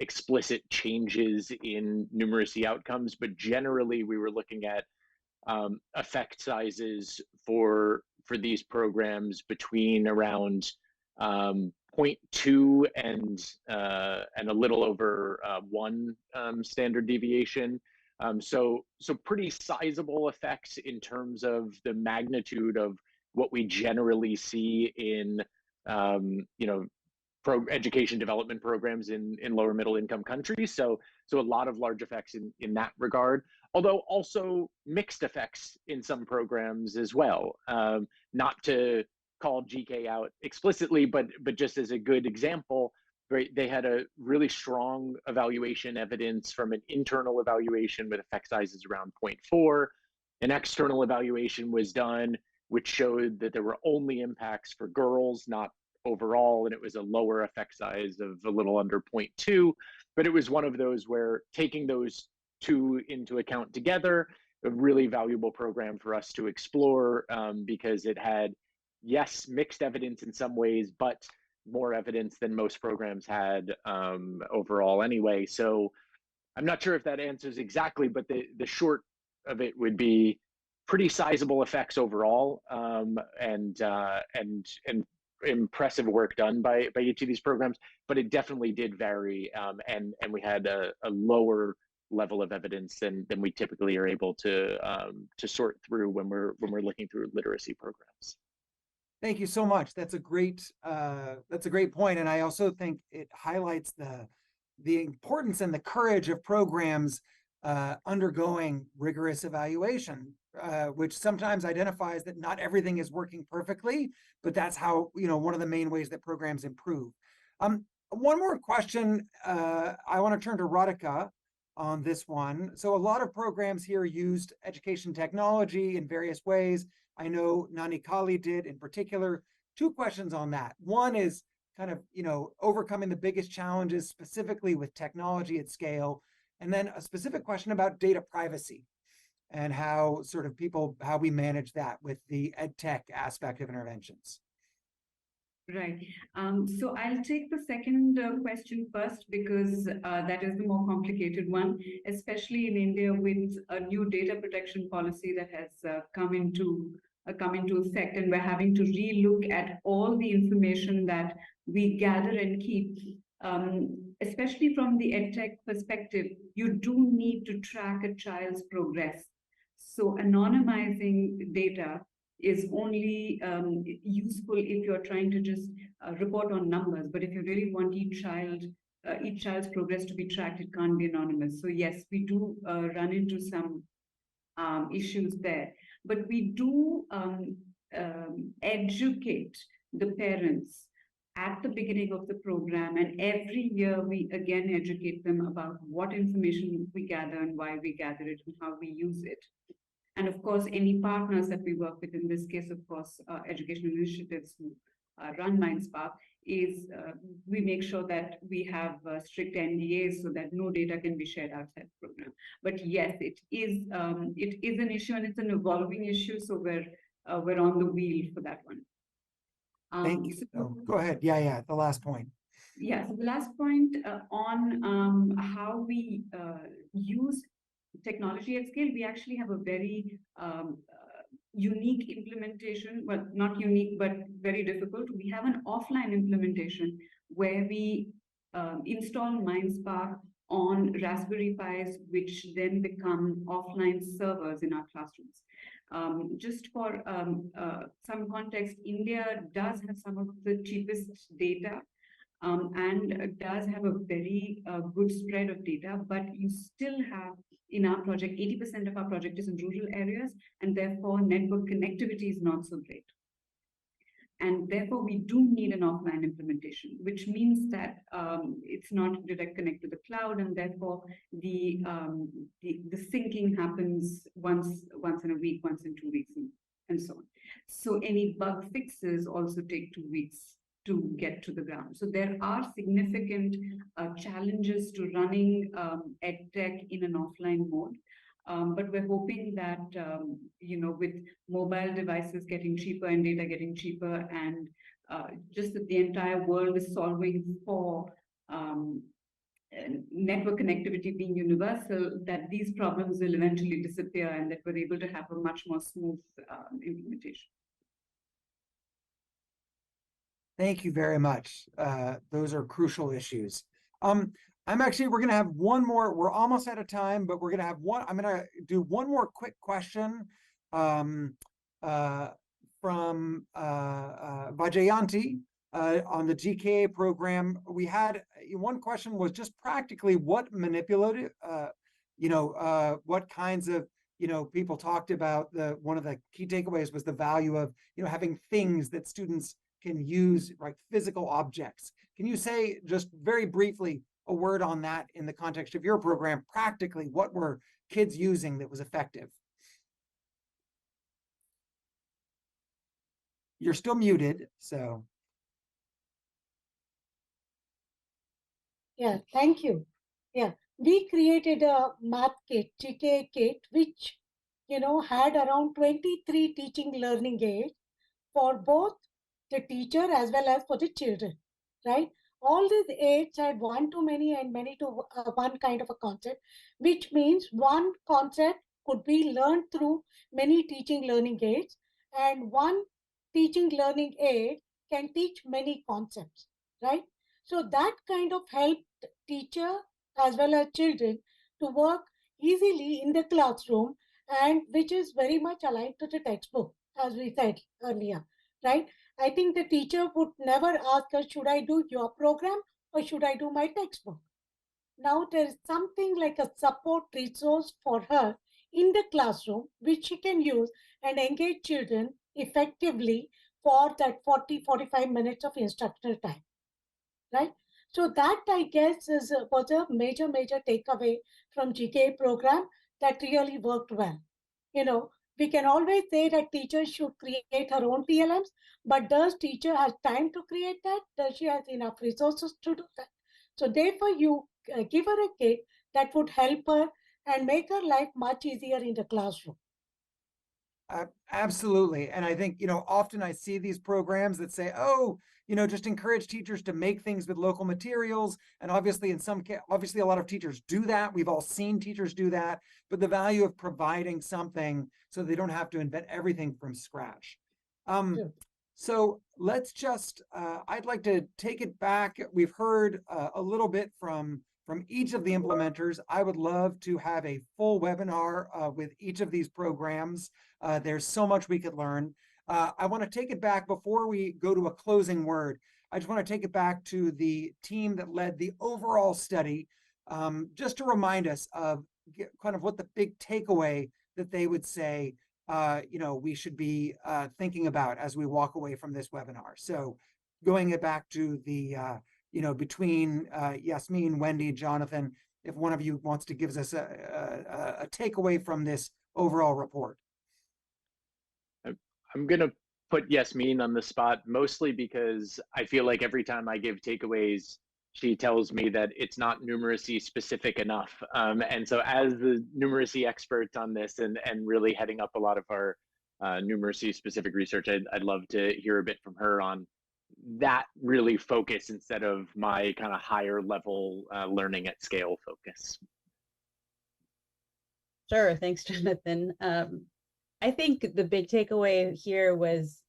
explicit changes in numeracy outcomes, but generally we were looking at effect sizes for these programs between around 0.2 and a little over 1 standard deviation. So pretty sizable effects in terms of the magnitude of what we generally see in education development programs in lower middle income countries. So a lot of large effects in that regard, although also mixed effects in some programs as well. Not to call GK out explicitly, but just as a good example, right, they had a really strong evaluation evidence from an internal evaluation with effect sizes around 0.4. An external evaluation was done, which showed that there were only impacts for girls, not overall, and it was a lower effect size of a little under 0.2. But it was one of those where, taking those two into account together, a really valuable program for us to explore, because it had, yes, mixed evidence in some ways, but more evidence than most programs had overall anyway. So I'm not sure if that answers exactly, but the short of it would be pretty sizable effects overall, and impressive work done by each of these programs, but it definitely did vary, and we had a lower level of evidence than we typically are able to sort through when we're looking through literacy programs. Thank you so much. That's a great point, and I also think it highlights the importance and the courage of programs undergoing rigorous evaluation, which sometimes identifies that not everything is working perfectly, but that's how, one of the main ways that programs improve. One one more question. I want to turn to Radhika on this one. So a lot of programs here used education technology in various ways. I know Nani Kali did in particular. Two questions on that. One is kind of, overcoming the biggest challenges specifically with technology at scale. And then a specific question about data privacy and how we manage that with the ed tech aspect of interventions. Right. So I'll take the second question first, because that is the more complicated one, especially in India with a new data protection policy that has come into effect, and we're having to relook at all the information that we gather and keep. Especially from the EdTech perspective, you do need to track a child's progress. So anonymizing data is only useful if you're trying to just report on numbers. But if you really want each child's progress to be tracked, it can't be anonymous. So yes, we do run into some issues there. But we do educate the parents at the beginning of the program, and every year we again educate them about what information we gather and why we gather it and how we use it. And of course, any partners that we work with, in this case, of course, educational initiatives who run MindSpark, is we make sure that we have strict NDAs so that no data can be shared outside the program. But yes, it is an issue, and it's an evolving issue. So we're on the wheel for that one. Thank you. Go ahead. Yeah. The last point. Yeah. So the last point on how we use technology at scale, we actually have a very unique implementation. Well, not unique, but very difficult. We have an offline implementation where we install MindSpark on Raspberry Pis, which then become offline servers in our classrooms. Just for some context, India does have some of the cheapest data and does have a very good spread of data, but you still have, in our project, 80% of our project is in rural areas, and therefore network connectivity is not so great. And therefore, we do need an offline implementation, which means that it's not direct connect to the cloud, and therefore the syncing happens once in a week, once in 2 weeks, and so on. So any bug fixes also take 2 weeks to get to the ground. So there are significant challenges to running EdTech in an offline mode. But we're hoping that, with mobile devices getting cheaper and data getting cheaper, and just that the entire world is solving for network connectivity being universal, that these problems will eventually disappear and that we're able to have a much more smooth implementation. Thank you very much. Those are crucial issues. We're going to have one more. We're almost out of time, but we're going to have one. I'm going to do one more quick question from Vajayanti on the GKA program. We had one question was just practically what manipulative, what kinds of, people talked about one of the key takeaways was the value of, having things that students can use, like physical objects. Can you say just very briefly a word on that in the context of your program? Practically, what were kids using that was effective? You're still muted, so. Yeah, thank you. Yeah, we created a math kit, GKA kit, which, had around 23 teaching learning aids for both the teacher as well as for the children, right? All these aids had one to many and many to one kind of a concept, which means one concept could be learned through many teaching learning aids, and one teaching learning aid can teach many concepts, right? So that kind of helped teacher as well as children to work easily in the classroom, and which is very much aligned to the textbook, as we said earlier, right? I think the teacher would never ask her, should I do your program or should I do my textbook? Now there is something like a support resource for her in the classroom, which she can use and engage children effectively for that 40-45 minutes of instructional time, right? So that, I guess, was a major takeaway from GKA program that really worked well. You know, we can always say that teachers should create her own PLMs, but does teacher have time to create that? Does she have enough resources to do that? So therefore, you give her a kit that would help her and make her life much easier in the classroom. Absolutely. And I think, often I see these programs that say, oh, just encourage teachers to make things with local materials. And obviously obviously a lot of teachers do that. We've all seen teachers do that, but the value of providing something so they don't have to invent everything from scratch. Sure. So let's just, I'd like to take it back. We've heard a little bit from each of the implementers. I would love to have a full webinar with each of these programs. There's so much we could learn. I want to take it back before we go to a closing word. I just want to take it back to the team that led the overall study, just to remind us of kind of what the big takeaway that they would say we should be thinking about as we walk away from this webinar. So going it back to the between Yasmin, Wendy, Jonathan, if one of you wants to give us a takeaway from this overall report. I'm going to put Yasmin on the spot, mostly because I feel like every time I give takeaways, she tells me that it's not numeracy specific enough. And so as the numeracy expert on this and really heading up a lot of our numeracy specific research, I'd love to hear a bit from her on that really focus instead of my kind of higher level learning at scale focus. Sure, thanks, Jonathan. I think the big takeaway here was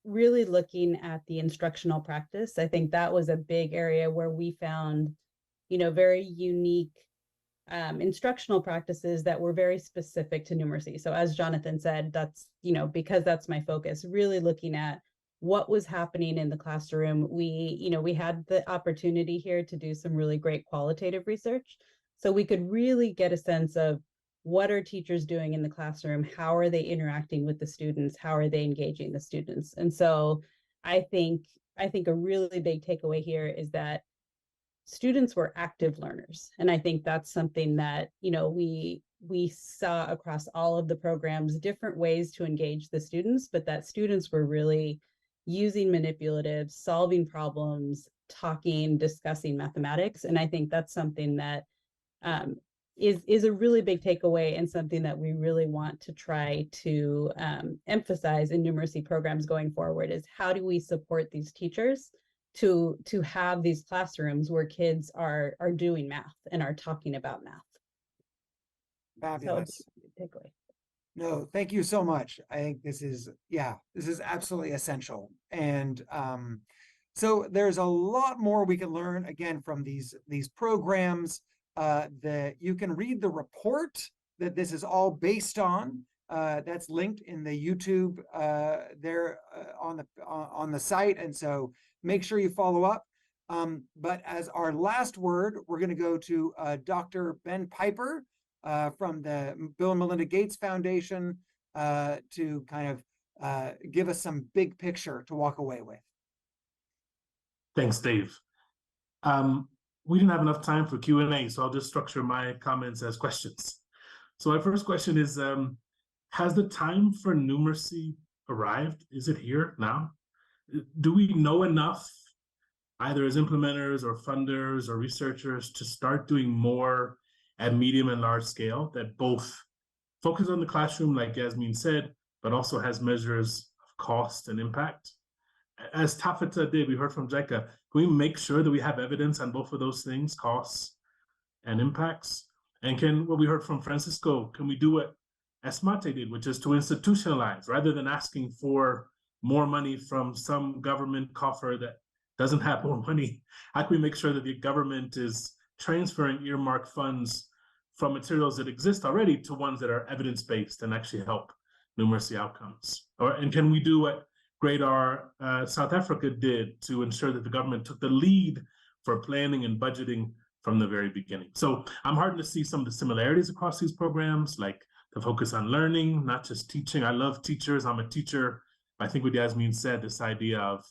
really looking at the instructional practice. I think that was a big area where we found, very unique instructional practices that were very specific to numeracy. So as Jonathan said, that's, because that's my focus, really looking at what was happening in the classroom. We had the opportunity here to do some really great qualitative research. So we could really get a sense of what are teachers doing in the classroom? How are they interacting with the students? How are they engaging the students? And so I think a really big takeaway here is that students were active learners. And I think that's something that, we saw across all of the programs, different ways to engage the students, but that students were really using manipulatives, solving problems, talking, discussing mathematics. And I think that's something that is a really big takeaway and something that we really want to try to emphasize in numeracy programs going forward is how do we support these teachers to have these classrooms where kids are doing math and are talking about math. Fabulous. So, takeaway. No, thank you so much. I think this is absolutely essential. And so there's a lot more we can learn again from these programs. That you can read the report that this is all based on. That's linked in the YouTube there on the site, and so make sure you follow up. But as our last word, we're going to go to Dr. Ben Piper from the Bill and Melinda Gates Foundation to kind of give us some big picture to walk away with. Thanks, Dave. We didn't have enough time for Q&A, so I'll just structure my comments as questions. So my first question is, has the time for numeracy arrived? Is it here now? Do we know enough, either as implementers or funders or researchers, to start doing more at medium and large scale that both focus on the classroom, like Yasmin said, but also has measures of cost and impact? As Tafita did, we heard from Jeka, can we make sure that we have evidence on both of those things, costs and impacts? And what we heard from Francisco, can we do what Esmate did, which is to institutionalize, rather than asking for more money from some government coffer that doesn't have more money? How can we make sure that the government is transferring earmarked funds from materials that exist already to ones that are evidence-based and actually help numeracy outcomes? And can we do what Great R South Africa did to ensure that the government took the lead for planning and budgeting from the very beginning? So I'm heartened to see some of the similarities across these programs, like the focus on learning, not just teaching. I love teachers. I'm a teacher. I think what Yasmin said, this idea of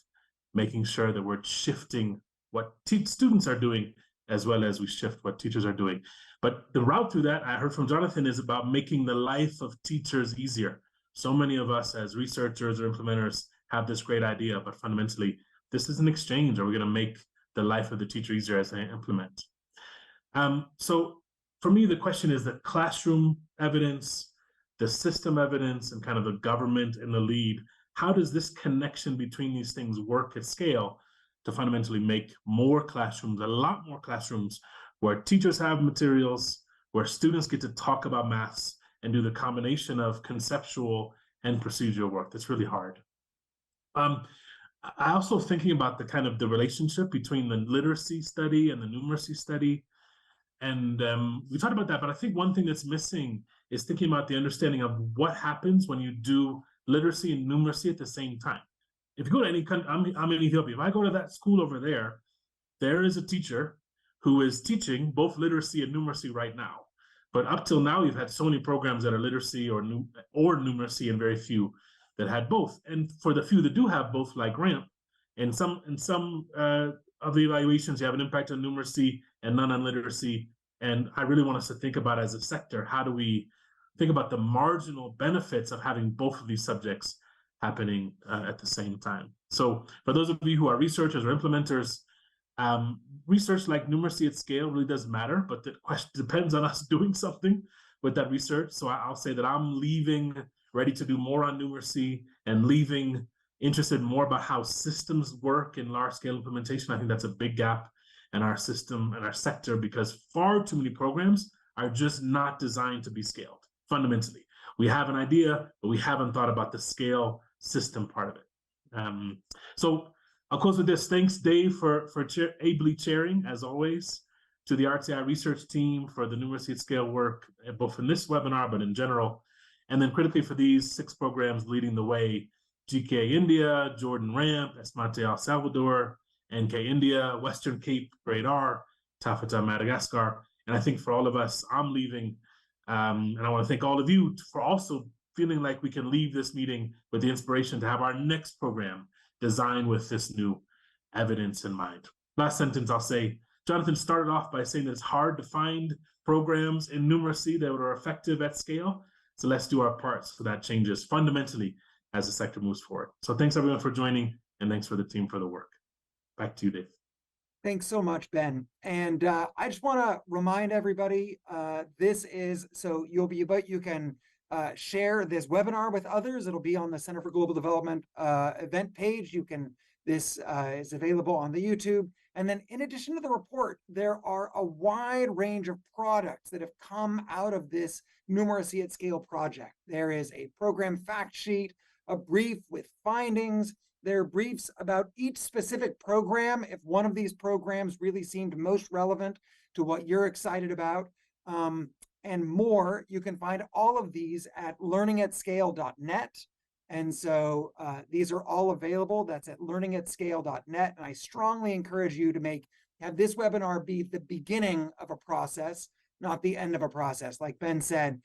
making sure that we're shifting what students are doing, as well as we shift what teachers are doing. But the route through that, I heard from Jonathan, is about making the life of teachers easier. So many of us as researchers or implementers have this great idea, but fundamentally, this is an exchange. Are we going to make the life of the teacher easier as they implement? So for me, the question is the classroom evidence, the system evidence, and kind of the government in the lead. How does this connection between these things work at scale to fundamentally make more classrooms, a lot more classrooms, where teachers have materials, where students get to talk about maths and do the combination of conceptual and procedural work? That's really hard. I also thinking about the kind of the relationship between the literacy study and the numeracy study. And we talked about that, but I think one thing that's missing is thinking about the understanding of what happens when you do literacy and numeracy at the same time. If you go to any country, I'm in Ethiopia. If I go to that school over there, there is a teacher who is teaching both literacy and numeracy right now. But up till now, we've had so many programs that are literacy or numeracy, and very few that had both. And for the few that do have both, like RAMP, and some of the evaluations, you have an impact on numeracy and none on literacy. And I really want us to think about, as a sector, how do we think about the marginal benefits of having both of these subjects happening at the same time? So for those of you who are researchers or implementers, research like numeracy at scale really does matter, but the question depends on us doing something with that research. So I'll say that I'm leaving ready to do more on numeracy and leaving interested more about how systems work in large-scale implementation. I think that's a big gap in our system and our sector, because far too many programs are just not designed to be scaled. Fundamentally, we have an idea, but we haven't thought about the scale system part of it. So I'll close with this. Thanks, Dave, for ably chairing, as always, to the RTI research team for the numeracy at scale work, both in this webinar, but in general. And then critically for these 6 programs leading the way: GK India, Jordan Ramp, Esmate El Salvador, NK India, Western Cape, Grade R, Tafata Madagascar. And I think for all of us, I'm leaving, and I want to thank all of you for also feeling like we can leave this meeting with the inspiration to have our next program designed with this new evidence in mind. Last sentence I'll say, Jonathan started off by saying that it's hard to find programs in numeracy that are effective at scale. So let's do our part so that changes fundamentally as the sector moves forward. So thanks everyone for joining, and thanks for the team for the work. Back to you, Dave. Thanks so much, Ben. And I just want to remind everybody, you can share this webinar with others. It'll be on the Center for Global Development event page. This is available on the YouTube. And then in addition to the report, there are a wide range of products that have come out of this Numeracy at Scale project. There is a program fact sheet, a brief with findings. There are briefs about each specific program, if one of these programs really seemed most relevant to what you're excited about, and more. You can find all of these at learningatscale.net. And so these are all available. That's at learningatscale.net. And I strongly encourage you to have this webinar be the beginning of a process, not the end of a process. Like Ben said,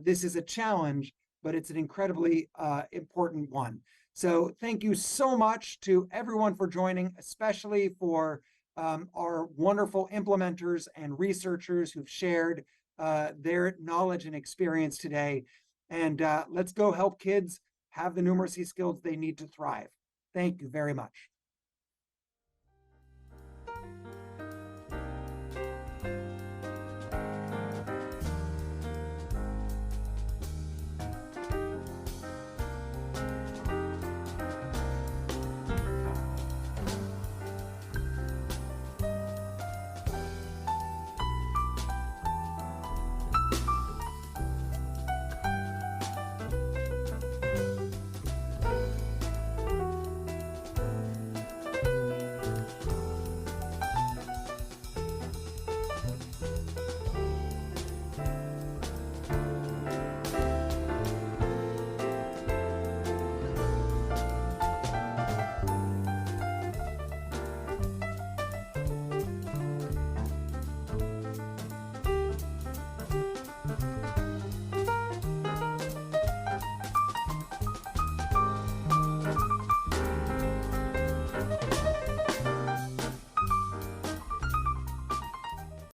this is a challenge, but it's an incredibly important one. So thank you so much to everyone for joining, especially for our wonderful implementers and researchers who've shared their knowledge and experience today. And let's go help kids have the numeracy skills they need to thrive. Thank you very much.